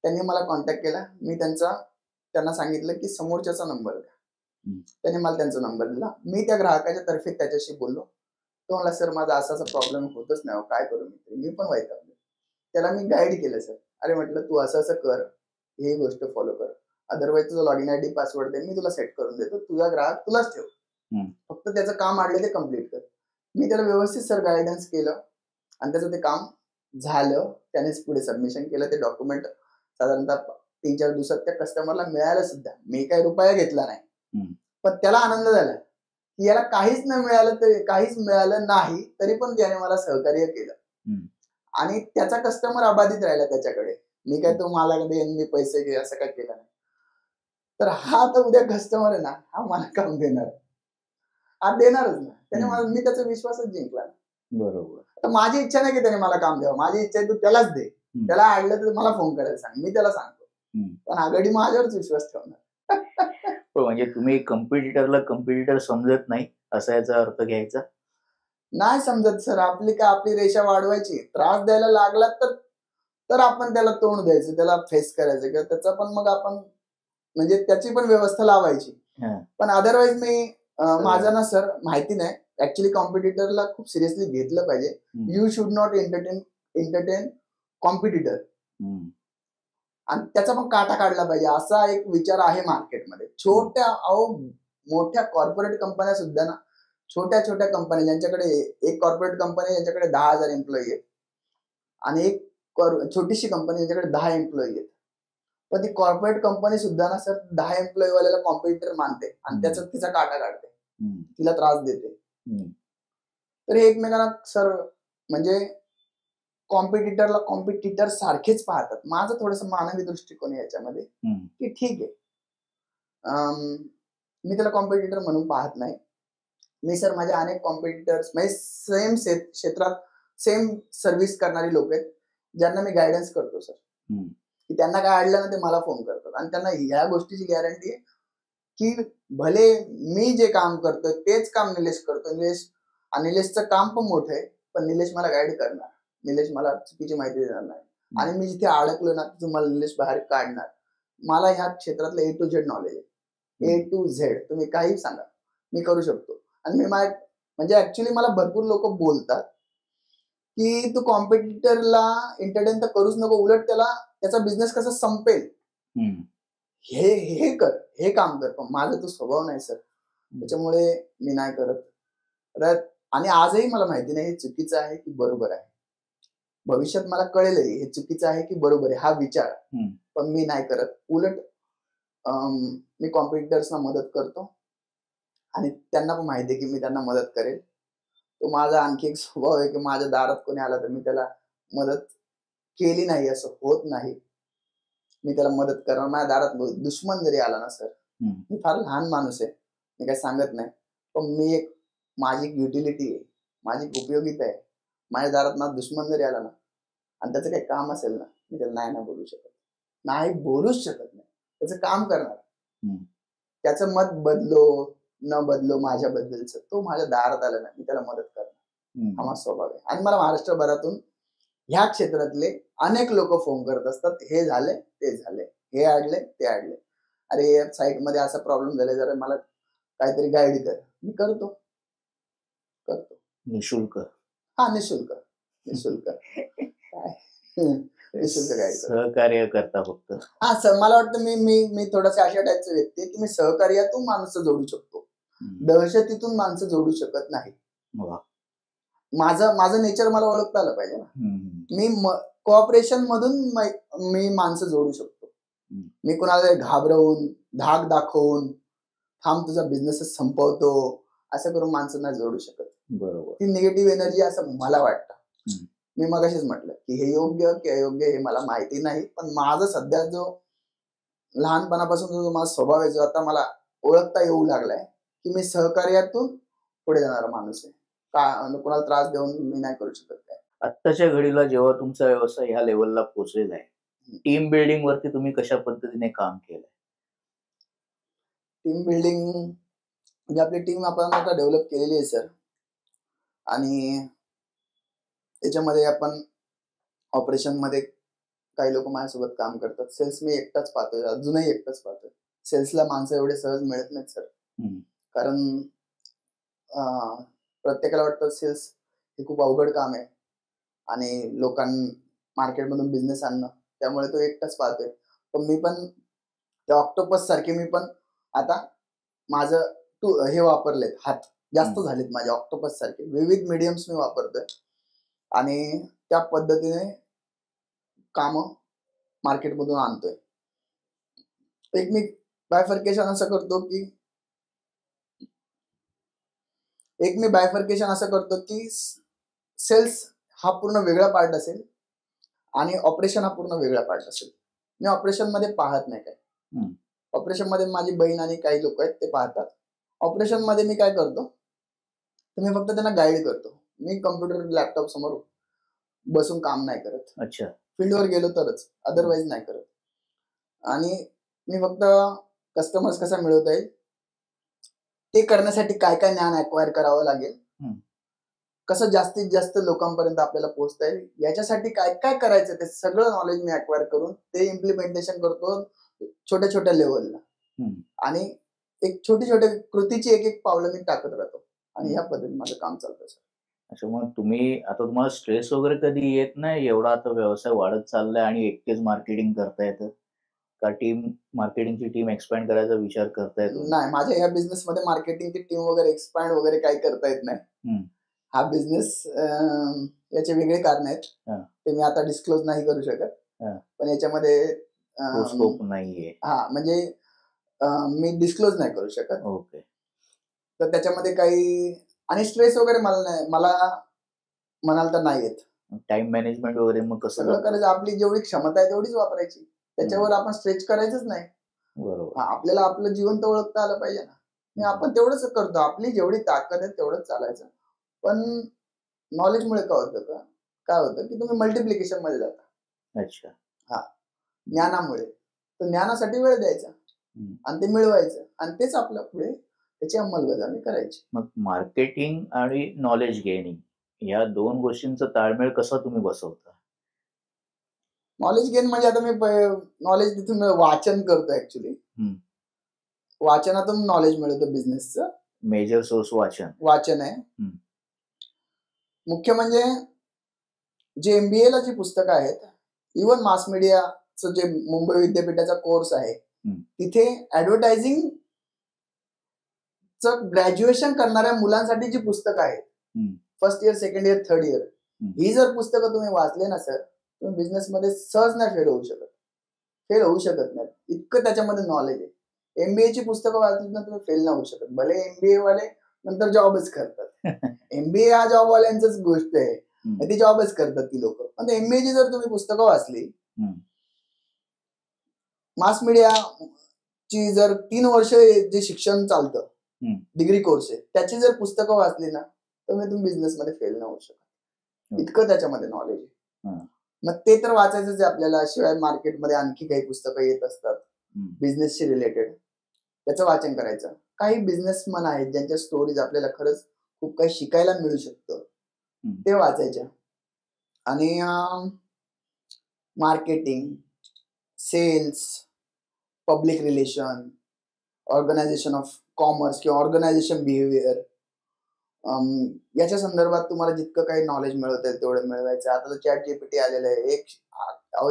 त्यांनी मला कॉन्टॅक्ट केला. मी त्यांना सांगितलं की समोरच्याचा नंबर द्या. त्यांनी मला त्यांचा नंबर दिला. मी त्या ग्राहकाच्या तर्फे त्याच्याशी बोललो. तो म्हणला सर माझा असा प्रॉब्लेम होतच नाही, काय करू मी पण वैतागलो. त्याला मी गाईड केलं सर. अरे म्हटलं तू असं कर, ही गोष्ट फॉलो कर, अदरवाईज तुझा लॉगिन आयडी पासवर्ड दे, मी तुला सेट करून देतो, तुझा ग्राहक तुलाच ठेव, फक्त त्याचं काम आडले ते कम्प्लीट कर. मी त्याला व्यवस्थित सर गायडन्स केलं आणि त्याचं ते काम झालं. त्यानेच पुढे सबमिशन केलं. ते डॉक्युमेंट साधारणतः 3-4 दिवसात त्या कस्टमरला मिळालं सुद्धा. मी काही रुपया घेतला नाही, पण त्याला आनंद झाला की याला काहीच मिळालं नाही तरी पण त्याने मला सहकार्य केलं आणि त्याचा कस्टमर अबाधित राहिला त्याच्याकडे. मी काय तो मला देईन, मी पैसे घे असं काय केलं नाही. तर हा तर उद्या कस्टमर आहे ना, हा मला काम देणारच ना. त्याने मी त्याचा विश्वासच जिंकला.
बरोबर.
तर माझी इच्छा नाही की त्याने मला काम द्यावं, माझी इच्छा आहे तू त्यालाच दे. त्याला आणलं तर मला फोन करायला सांग, मी त्याला सांगतो, पण आघाडी माझ्यावरच विश्वास ठेवणार.
म्हणजे तुम्ही कम्पिटिटर समजत नाही असा याचा अर्थ घ्यायचा?
नाही समजत सर. आपली रेषा वाढवायची. त्रास द्यायला लागला तर आपण त्याला तोंड द्यायचं, त्याला फेस करायचं किंवा त्याचा पण मग आपण म्हणजे त्याची पण व्यवस्था लावायची. पण अदरवाईज माझं ना सर माहिती नाही, ऍक्च्युली कॉम्पिटिटरला खूप सिरियसली घेतलं पाहिजे. You should not entertain competitor. आणि त्याचा पण काटा काढला पाहिजे असा एक विचार आहे मार्केटमध्ये. मोठ्या कॉर्पोरेट कंपन्या सुद्धा ना, छोट्या छोट्या कंपन्या ज्यांच्याकडे एक कॉर्पोरेट कंपनी ज्यांच्याकडे 10,000 एम्प्लॉई आहेत आणि एक छोटीशी कंपनी ज्यांच्याकडे 10 एम्प्लॉई आहेत, पण ती कॉर्पोरेट कंपनी सुद्धा ना सर 10 एम्प्लॉई वाल्याला कॉम्पिटिटर मानते आणि त्याचा तिचा काटा काढते, तिला त्रास देते. तर हे एकमेकांना सर म्हणजे कॉम्पिटिटरला कॉम्पिटिटर सारखेच पाहतात. माझं थोडस मानवी दृष्टिकोन आहे याच्यामध्ये की ठीक आहे, मी त्याला कॉम्पिटिटर म्हणून पाहत नाही. मी सर माझे अनेक कॉम्पिटिटर्स म्हणजे सेम क्षेत्रात सेम सर्व्हिस करणारी लोक आहेत ज्यांना मी गायडन्स करतो सर, की त्यांना काय अडलं ना ते मला फोन करतात आणि त्यांना ह्या गोष्टीची गॅरंटी आहे की भले मी जे काम करतोय तेच काम निलेश करतो. निलेशचं काम पण मोठं आहे, पण निलेश मला गाईड करणार, निलेश मला चुकीची माहिती देणार नाही आणि मी जिथे अडकलो ना तिथून मला निलेश बाहेर काढणार. मला ह्या क्षेत्रातलं A to Z नॉलेज आहे, A to Z. तुम्ही काही सांगा मी करू शकतो. आणि मी म्हणजे ऍक्च्युली मला भरपूर लोक बोलतात की तू कॉम्पिटिटरला एंटरटेन तर करूच नको, उलट त्याचा बिझनेस कसा संपेल हे कर, हे काम कर. पण माझा तो स्वभाव नाही सर, त्याच्यामुळे मी नाही करत. आणि आजही मला माहिती नाही हे चुकीचं आहे की बरोबर आहे. भविष्यात मला कळेल हे चुकीचं आहे की बरोबर आहे हा विचार, पण मी नाही करत. उलट मी कॉम्पिटिटर्सना मदत करतो आणि त्यांना पण माहिती आहे की मी त्यांना मदत करेल. तो माझा आणखी एक स्वभाव आहे की माझ्या दारात कोणी आला तर मी त्याला मदत केली नाही असं होत नाही, मी त्याला मदत करणार. माझ्या दारात दुश्मन जरी आला ना सर, मी फार लहान माणूस आहे, मी काही सांगत नाही, पण माझी युटिलिटी आहे, माझी उपयोगिता आहे. माझ्या दारात माझा दुश्मन जरी आला ना आणि त्याचं काही काम असेल ना, मी त्याला नाही बोलू शकत, नाही बोलूच शकत नाही. त्याचं काम करणार, त्याचं मत बदलो न बदलो माझ्याबद्दलचं, तो माझ्या दारात आला ना मी त्याला मदत करणार, हा माझा स्वभाव आहे. आणि मला महाराष्ट्रभरातून ह्या क्षेत्रातले अनेक लोक फोन करत असतात, हे झाले ते झाले, हे अडले ते अडले, अरे या साईट मध्ये असा प्रॉब्लेम झाला, जरा मला काहीतरी गाईड कर. मी करतो
निशुल्क.
हा निशुल्क काय निशुल्क गाईड
सहकार्य करता फक्त.
हा सर, मला वाटतं मी थोडासा अशा टाईपचा व्यक्ती आहे की मी सहकार्यातून माणसं जोडू शकतो, दहशतीतून माणसं जोडू शकत नाही. माझं नेचर मला ओळखता आलं पाहिजे ना. मी कोऑपरेशन मधून मी माणसं जोडू शकतो. मी कोणाला घाबरवून धाक दाखवून थांब तुझा बिझनेस संपवतो असं करून माणसं नाही जोडू शकत.
बरोबर,
ती निगेटिव्ह एनर्जी असं मला वाटतं. मी मगाशीच म्हटलं की हे योग्य की अयोग्य हे मला माहिती नाही, पण माझं सध्या जो लहानपणापासून जो माझा स्वभाव आहे, जो आता मला ओळखता येऊ लागलाय की मी सहकार्यातून पुढे जाणारा माणूस आहे, कोणाला त्रास देऊन मी नाही करू शकत. काय
आत्ताच्या घडीला जेव्हा तुमचा व्यवसाय ह्या लेवलला पोहोचलेला आहे, टीम बिल्डिंग वरती तुम्ही कशा पद्धतीने काम केलंय?
टीम बिल्डिंग म्हणजे आपली टीम आपण आता डेव्हलप केलेली आहे सर, आणि त्याच्यामध्ये आपण ऑपरेशन मध्ये काही लोक माझ्यासोबत काम करतात. सेल्स मी एकटाच पाहतोय, अजूनही एकटाच पाहतोय. सेल्सला माणसं एवढे सहज मिळत नाहीत सर, कारण प्रत्येकाला वाटतं सेल्स हे खूप अवघड काम आहे आणि मार्केटमधून बिझनेस आणणं, त्यामुळे तो एकटाच पाहतोय. पण मी पण त्या ऑक्टोपस सारखे मी पण आता माझं हे वापरलेत, हात जास्त झालेत माझे ऑक्टोपस सारखे, विविध मीडियम्स मी वापरतोय आणि त्या पद्धतीने काम मार्केटमधून आणतोय. एक मी बायफर्केशन असं करतो की सेल्स हा पूर्ण वेगळा पार्ट असेल आणि ऑपरेशन हा पूर्ण वेगळा पार्ट असेल. मी ऑपरेशन मध्ये पाहत नाही काय, ऑपरेशन मध्ये माझी बहीण आणि काही लोक आहेत ते पाहतात. ऑपरेशन मध्ये मी काय करतो तर मी फक्त त्यांना गाईड करतो. मी कम्प्युटर लॅपटॉप समोर बसून काम नाही करत.
अच्छा,
फील्डवर गेलो तरच, अदरवाईज नाही करत. आणि मी फक्त कस्टमर्स कसा मिळवता येईल ते करण्यासाठी काय काय ज्ञान अक्वायर करावं लागेल, कसं जास्तीत जास्त लोकांपर्यंत आपल्याला पोहोचता येईल, याच्यासाठी काय काय करायचं ते सगळं नॉलेज मी अक्वायर करून ते इम्प्लिमेंटेशन करतो छोट्या छोट्या लेवलला. आणि एक छोटी छोटी कृतीची एक पावलं मी टाकत राहतो आणि या पद्धतीने माझं काम चालतं सर.
अच्छा, मग तुम्हाला स्ट्रेस वगैरे कधी येत नाही? एवढा आता व्यवसाय वाढत चाललाय आणि एकटेच मार्केटिंग करता येतं का? मार्केटिंगची टीम एक्सपॅन्ड करायचा विचार करताय तुम्ही?
नाही, माझ्या या बिझनेस मध्ये मार्केटिंगची टीम वगैरे एक्सपांड वगैरे काही करता येत नाही. हा बिझनेस याचे वेगळे कारण आहेत, ते मी आता डिस्क्लोज नाही करू शकत. पण याच्यामध्ये
स्कोप नाहीये.
म्हणजे मी डिस्क्लोज नाही करू शकत.
ओके.
तर त्याच्यामध्ये काही आणि स्ट्रेस वगैरे मला म्हणाल तर नाही येत.
टाइम मॅनेजमेंट वगैरे मग कसं
सगळं करायचं, आपली जेवढी क्षमता आहे तेवढीच वापरायची, त्याच्यावर आपण स्ट्रेच करायचंच नाही.
बरोबर.
आपल्याला आपलं जीवन तर ओळखता आलं पाहिजे ना. आपण तेवढंच करतो, आपली जेवढी ताकद आहे तेवढंच चालायचं. पण नॉलेजमुळे काय होतं की तुम्ही मल्टिप्लिकेशन मध्ये जाता.
अच्छा.
ज्ञानामुळे. तर ज्ञानासाठी वेळ द्यायचा आणि ते मिळवायचं आणि तेच आपल्या पुढे त्याची अंमलबजावणी करायची.
मग मार्केटिंग आणि नॉलेज गेनिंग या दोन गोष्टींचा ताळमेळ कसा तुम्ही बसवता?
नॉलेज गेन म्हणजे आता मी नॉलेज तिथून वाचन करतो ऍक्च्युली. वाचनातून नॉलेज मिळतं बिझनेसचं.
मेजर सोर्स
वाचन आहे. मुख्य म्हणजे जे MBA ला जी पुस्तकं आहेत, इव्हन मास मीडियाचं जे मुंबई विद्यापीठाचा कोर्स आहे, तिथे ऍडव्हर्टायझिंग ग्रॅज्युएशन करणाऱ्या मुलांसाठी जी पुस्तकं आहेत, first year, second year, third year, ही जर पुस्तकं तुम्ही वाचले ना सर, तुम्ही बिझनेस मध्ये सहज नाही फेल होऊ शकत नाही. इतकं त्याच्यामध्ये नॉलेज आहे. MBA ची पुस्तकं वाचली ना तुम्ही फेल नाही होऊ शकत. भले MBA वाले नंतर जॉबच करतात. MBA हा जॉब वाल्यांचंच गोष्ट आहे, ती जॉबच करतात ती लोक. पण MBA ची जर तुम्ही पुस्तकं वाचली, मास मीडिया ची जर 3 वर्ष जे शिक्षण चालतं, डिग्री कोर्स आहे, त्याची जर पुस्तकं वाचली ना, तर तुम्ही बिझनेस मध्ये फेल नाही होऊ शकत. इतकं त्याच्यामध्ये नॉलेज आहे. मग ते तर वाचायचंच आहे आपल्याला. शिवाय मार्केटमध्ये आणखी काही पुस्तकं येत असतात बिझनेसशी रिलेटेड, त्याचं वाचन करायचं. काही बिझनेसमन आहेत ज्यांच्या स्टोरीज आपल्याला खरंच खूप काही शिकायला मिळू शकतं, ते वाचायच्या. आणि marketing, sales, public relation, organization of commerce किंवा ऑर्गनायझेशन बिहेवियर, याच्या संदर्भात तुम्हाला जितकं काही नॉलेज मिळवता येईल तेवढं मिळवायचं. आता तर ChatGPT आलेलं आहे,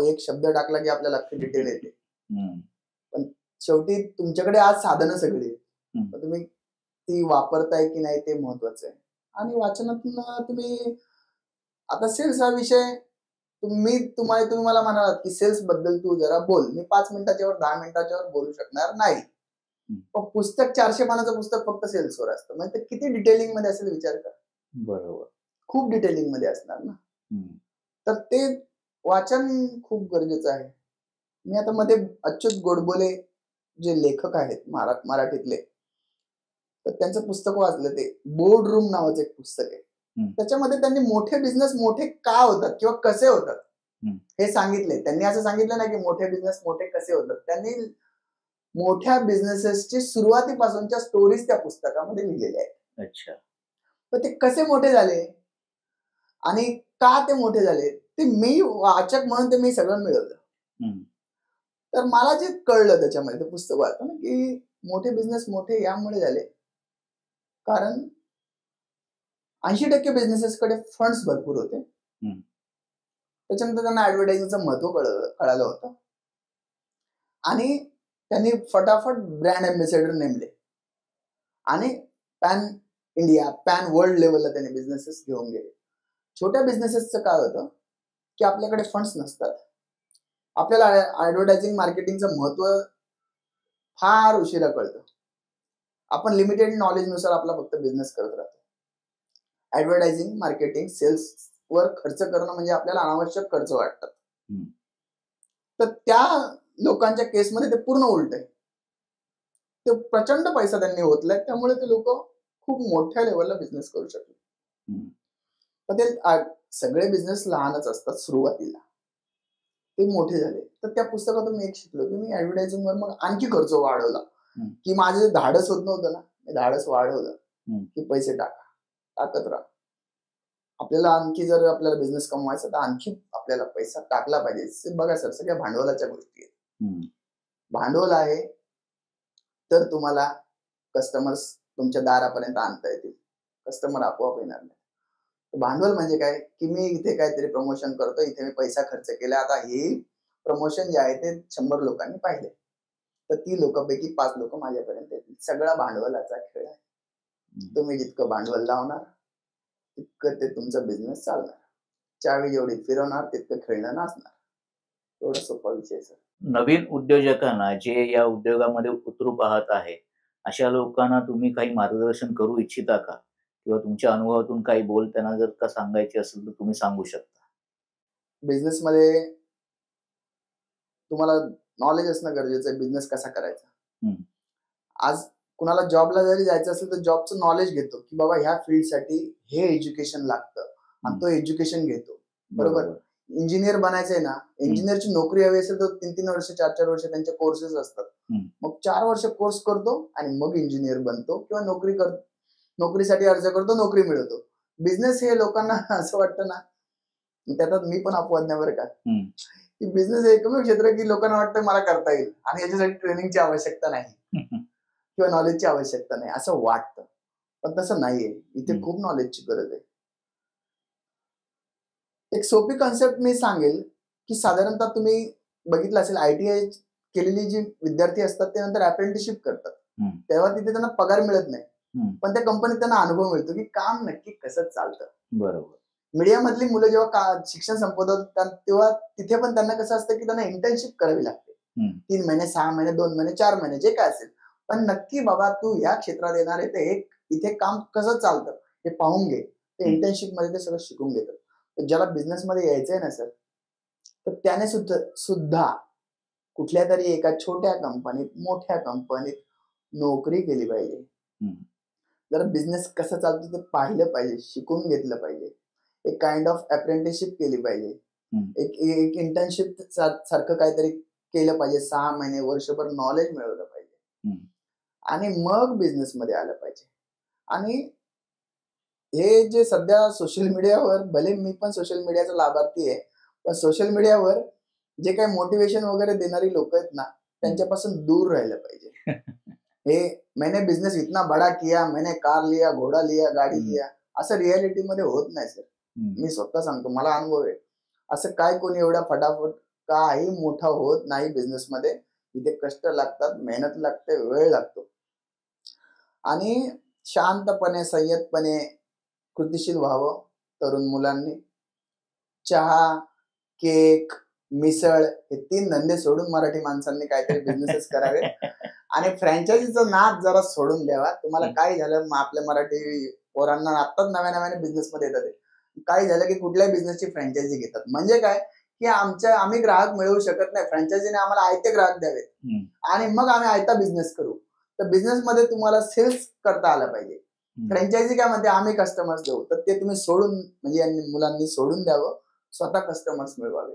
एक शब्द टाकला की आपल्याला अख्खी डिटेल येते. पण शेवटी तुमच्याकडे आज साधनं सगळी आहेत, तुम्ही ती वापरताय की नाही ते महत्वाचं आहे. आणि वाचनातून तुम्ही आता सेल्स हा विषय, तुम्ही मला म्हणालात की सेल्स बद्दल तू जरा बोल, मी 5 मिनिटाच्यावर 10 मिनिटाच्यावर बोलू शकणार नाही. पण पुस्तक 400 पानाचं पुस्तक फक्त सेल्सवर असतं, म्हणजे किती डिटेलिंग मध्ये असेल विचार करा.
बरोबर.
खूप डिटेलिंग मध्ये असणार ना. तर ते वाचन खूप गरजेचं आहे. मी आता मध्ये अच्युत गोडबोले जे लेखक आहेत मराठीतले, तर त्यांचं पुस्तक वाचलं, ते बोर्ड रूम नावाचं एक पुस्तक आहे. त्याच्यामध्ये त्यांनी मोठे बिझनेस मोठे का होतात किंवा कसे होतात हे सांगितले. त्यांनी असं सांगितलं नाही की मोठे बिझनेस मोठे कसे होतात, त्यांनी मोठ्या बिझनेसेसची सुरुवातीपासूनच्या स्टोरीज त्या पुस्तकामध्ये लिहिलेल्या आहेत.
अच्छा.
तर ते कसे मोठे झाले आणि का ते मोठे झाले, ते मी वाचक म्हणून ते मी सगळं मिळवलं. तर मला जे कळलं त्याच्यामध्ये ते पुस्तक वाचताना की मोठे बिझनेस मोठे यामुळे झाले कारण 80% बिझनेसेसकडे फंड्स भरपूर होते. त्याच्यानंतर त्यांना ऍडव्हर्टायझिंगचं महत्व कळालं होतं आणि त्यांनी फटाफट ब्रँड अँबॅसेडर नेमले आणि पॅन इंडिया, पॅन वर्ल्ड लेवलला त्यांनी बिझनेसेस घेऊन गेले. छोट्या बिझनेसेसचं काय होतं की आपल्याकडे फंड्स नसतात, आपल्याला ऍडव्हर्टायझिंग मार्केटिंगचं महत्व फार उशिरा कळतं. आपण लिमिटेड नॉलेजनुसार आपला फक्त बिझनेस करत राहतो. ऍडव्हर्टायझिंग, मार्केटिंग, सेल्स वर खर्च करणं म्हणजे आपल्याला अनावश्यक खर्च वाटतात. तर त्या लोकांच्या केसमध्ये ते पूर्ण उलट आहे. ते प्रचंड पैसा त्यांनी ओतलाय, त्यामुळे ते लोक खूप मोठ्या लेवलला बिझनेस करू शकले. पण ते सगळे बिझनेस लहानच असतात सुरुवातीला, ते मोठे झाले. तर त्या पुस्तकातून मी एक शिकलो की मी ऍडव्हर्टायझिंगवर मग आणखी खर्च वाढवला, की माझे धाडस होत नव्हतं ना, मी धाडस वाढवलं की पैसे टाकत राहा. आपल्याला आणखी जर आपल्याला बिझनेस कमवायचा तर आणखी आपल्याला पैसा टाकला पाहिजे. बघा सर, सगळ्या भांडवलाच्या गोष्टी आहेत. भांडवल आहे तर तुम्हाला कस्टमर्स तुमच्या दारापर्यंत आणता येतील, कस्टमर आपोआप येणार नाही. भांडवल म्हणजे काय की मी इथे काहीतरी प्रमोशन करतो, इथे मी पैसा खर्च केला, आता हे प्रमोशन जे आहे ते 100 लोकांनी पाहिले, तर ती लोकांपैकी 5 लोक माझ्यापर्यंत येतील. सगळा भांडवलाचा खेळ आहे. तुम्ही जितकं भांडवल लावणार तितकं ते तुमचा बिझनेस चालणार. चावी जेवढी फिरवणार तितकं खेळणं नाचणार. एवढा सोपा विषय सर.
नवीन उद्योजकांना जे या उद्योगामध्ये उतरू पाहत आहे अशा लोकांना तुम्ही काही मार्गदर्शन करू इच्छिता का? किंवा तुमच्या अनुभवातून काही बोल त्यांना जर का सांगायचे असेल तर तुम्ही सांगू शकता.
बिझनेस मध्ये तुम्हाला नॉलेज असणं गरजेचं आहे. बिझनेस कसा करायचा. आज कुणाला जॉबला जरी जायचं असेल तर जॉबचं नॉलेज घेतो की बाबा ह्या फील्डसाठी हे एज्युकेशन लागतं आणि तो एज्युकेशन घेतो. बरोबर. इंजिनियर बनायचंय ना, इंजिनियरची नोकरी हवी असेल तर 3-3 वर्ष 4-4 वर्ष त्यांचे कोर्सेस असतात. मग 4 वर्ष कोर्स करतो आणि मग इंजिनियर बनतो किंवा नोकरीसाठी अर्ज करतो, नोकरी मिळवतो. बिझनेस हे लोकांना असं वाटतं ना, त्यात मी पण अपवाद नाही बरं का, की बिझनेस हे एकमेव क्षेत्र की लोकांना वाटतं मला करता येईल आणि याच्यासाठी ट्रेनिंगची आवश्यकता नाही किंवा नॉलेजची आवश्यकता नाही असं वाटतं, पण तसं नाहीये. इथे खूप नॉलेजची गरज आहे. एक सोपी कॉन्सेप्ट मी सांगेल की साधारणतः तुम्ही बघितलं असेल ITI केलेली जी विद्यार्थी असतात ते नंतर अप्रेंटिसशिप करतात. तेव्हा तिथे त्यांना पगार मिळत नाही, पण त्या कंपनीत त्यांना अनुभव मिळतो की काम नक्की कसं चालतं.
बरोबर.
मीडिया मधली मुलं जेव्हा शिक्षण संपवतात तेव्हा तिथे पण त्यांना कसं असतं की त्यांना इंटर्नशिप करावी लागते. 3 महिने 6 महिने 2 महिने 4 महिने जे काय असेल, पण नक्की बाबा तू या क्षेत्रात येणार आहे तर इथे काम कसं चालतं हे पाहून घे. ते इंटर्नशिप मध्ये ते सगळं शिकून घेतात. ज्याला बिझनेस मध्ये यायचंय ना सर, तर त्याने सुद्धा कुठल्या तरी एका छोट्या कंपनीत मोठ्या कंपनीत नोकरी केली पाहिजे. जरा बिझनेस कसं चालतो ते पाहिलं पाहिजे, शिकून घेतलं पाहिजे. एक काइंड ऑफ अप्रेंटिसशिप केली पाहिजे. एक इंटर्नशिप सारखं काहीतरी केलं पाहिजे. 6 महिने वर्षभर नॉलेज मिळवलं पाहिजे आणि मग बिझनेस मध्ये आलं पाहिजे. आणि हे जे सध्या सोशल मीडियावर, भले मी पण सोशल मीडियाचा लाभार्थी आहे, पण सोशल मीडियावर जे काही मोटिवेशन वगैरे देणारी लोक आहेत ना, त्यांच्यापासून दूर राहिलं पाहिजे. हे मैंने बिझनेस इतना बडा किया, मैंने कार लिया, घोडा लिया, गाडी लिया, असं रियालिटी मध्ये होत नाही सर. मी स्वतः सांगतो, मला अनुभव आहे. असं काय कोणी एवढा फटाफट काही मोठा होत नाही बिझनेस मध्ये. इथे कष्ट लागतात, मेहनत लागते, वेळ लागतो आणि शांतपणे संयतपणे कृतिशील व्हावं तरुण मुलांनी. चहा, केक, मिसळ हे 3 धंदे सोडून मराठी माणसांनी काहीतरी बिझनेसेस करावे आणि फ्रँचायझीचा नाद जरा सोडून द्यावा. तुम्हाला काय झालं, आपल्या मराठी पोरांना आत्ताच नव्याने बिझनेस मध्ये येतात. काय झालं की कुठल्याही बिझनेसची फ्रँचायझी घेतात. म्हणजे काय की आम्ही ग्राहक मिळवू शकत नाही, फ्रँचायझीने आम्हाला आयते ग्राहक द्यावेत आणि मग आम्ही आयता बिझनेस करू. तर बिझनेस मध्ये तुम्हाला सेल्स करता आलं पाहिजे. फ्रँचायझी काय म्हणते आम्ही कस्टमर्स देऊ, तर ते तुम्ही सोडून, म्हणजे मुलांनी सोडून द्यावं, स्वतः कस्टमर्स मिळवावे.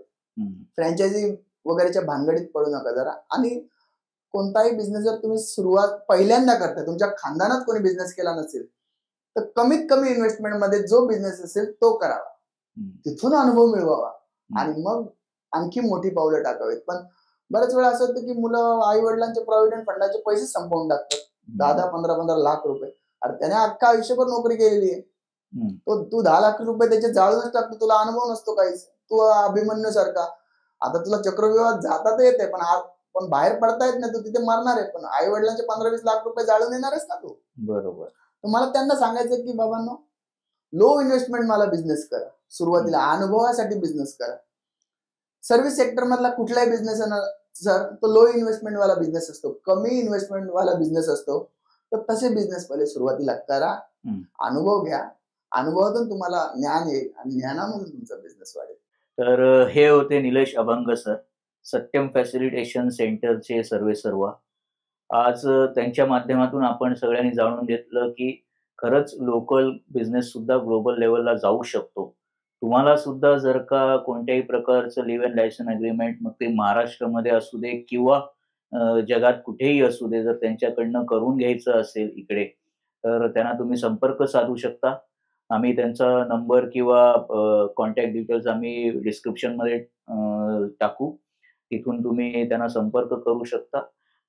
फ्रँचायझी वगैरेच्या भानगडीत पडू नका जरा. आणि कोणताही बिझनेस जर तुम्ही सुरुवात पहिल्यांदा करताय, तुमच्या खानदानात कोणी बिझनेस केला नसेल, तर कमीत कमी इन्व्हेस्टमेंट मध्ये जो बिझनेस असेल तो करावा, तिथून अनुभव मिळवावा आणि मग आणखी मोठी पावलं टाकावीत. पण बऱ्याच वेळा असं होतं की मुलं आई वडिलांचे प्रॉव्हिडंट फंडाचे पैसे संपवून टाकतात, 10-10, 15-15 लाख रुपये. अरे त्याने अख्खा आयुष्यभर नोकरी केलेली आहे, तू 10 लाख रुपये त्याचे जाळूनच टाकतो, तुला अनुभव नसतो काहीच. तू अभिमन्यू सारखा, आता तुला चक्रव्यूहात जाता तर येते पण बाहेर पडता येत नाही, तू तिथे मरणार आहे. पण आई वडिलांचे 15-20 लाख रुपये जाळून येणारच ना तू.
बरोबर.
तर मला त्यांना सांगायचं की बाबांनो, लो इन्व्हेस्टमेंट मला बिझनेस करा. सुरुवातीला अनुभवासाठी बिझनेस करा. सर्व्हिस सेक्टर मधला कुठलाही बिझनेस सर तो लो इन्व्हेस्टमेंट वाला बिझनेस असतो, कमी इन्व्हेस्टमेंट वाला बिझनेस असतो. तर तसे बिझनेस पहिले सुरुवातीला करा, अनुभव घ्या, अनुभवातून तुम्हाला ज्ञान येईल आणि ज्ञानामधून तुमचा बिझनेस वाढेल.
तर हे होते निलेश अभंग सर, सत्यम फॅसिलिटेशन सेंटरचे सर्वेसर्वा. आज त्यांच्या माध्यमातून आपण सगळ्यांनी जाणून घेतलं की खरंच लोकल बिझनेस सुद्धा ग्लोबल लेवलला जाऊ शकतो. तुम्हाला सुद्धा जर का कोणत्याही प्रकारचं लिव्ह अँड लायसन अग्रीमेंट, मग ते महाराष्ट्रामध्ये असू दे किंवा जगात कुठेही असू दे, जर त्यांच्याकडनं करून घ्यायचं असेल इकडे, तर त्यांना तुम्ही संपर्क साधू शकता. आम्ही त्यांचा नंबर किंवा कॉन्टॅक्ट डिटेल्स आम्ही डिस्क्रिप्शनमध्ये टाकू. तिथून तुम्ही त्यांना संपर्क करू शकता.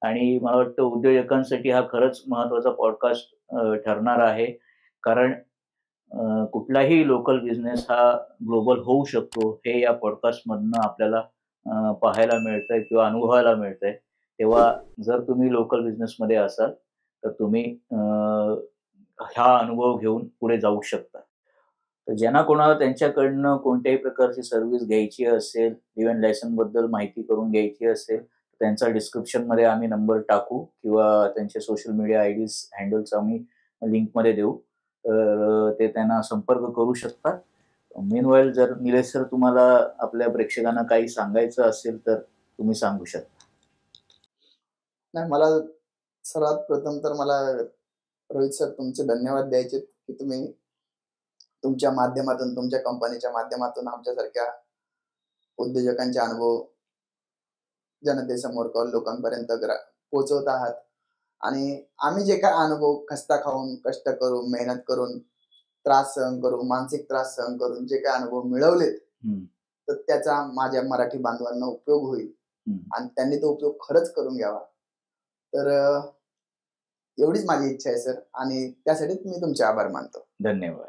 आणि मला वाटतं उद्योजकांसाठी हा खरंच महत्त्वाचा पॉडकास्ट ठरणार आहे. कारण कुठलाही लोकल बिझनेस हा ग्लोबल होऊ शकतो हे या पॉडकास्टमधनं आपल्याला पाहायला मिळतंय किंवा अनुभवायला मिळतंय. तेव्हा जर तुम्ही लोकल बिझनेसमध्ये असाल तर तुम्ही हा अनुभव घेऊन पुढे जाऊ शकता. तर ज्यांना कोणाला त्यांच्याकडनं कोणत्याही प्रकारची सर्व्हिस घ्यायची असेल, इव्हन लायसनबद्दल माहिती करून घ्यायची असेल, त्यांचा डिस्क्रिप्शनमध्ये आम्ही नंबर टाकू किंवा त्यांचे सोशल मीडिया आयडीज हँडल्स आम्ही लिंकमध्ये देऊ. तर ते त्यांना संपर्क करू शकतात. मीनवाईल जर निलेश सर तुम्हाला आपल्या प्रेक्षकांना काही सांगायचं असेल तर तुम्ही सांगू शकता.
नाही, मला सर्वात प्रथम तर मला रोहित सर तुमचे धन्यवाद द्यायचे की तुम्ही तुमच्या माध्यमातून, तुमच्या कंपनीच्या माध्यमातून आमच्यासारख्या उद्योजकांचे अनुभव जनतेसमोर किंवा लोकांपर्यंत पोहोचवत आहात. आणि आम्ही जे काय अनुभव खस्ता खाऊन, कष्ट करून, मेहनत करून, त्रास सहन करून, मानसिक त्रास सहन करून जे काही अनुभव मिळवलेत, तर त्याचा माझ्या मराठी बांधवांना उपयोग होईल आणि त्यांनी तो उपयोग खरंच करून घ्यावा. तर एवढीच माझी इच्छा आहे सर, आणि त्यासाठी मी तुमचे आभार मानतो.
धन्यवाद.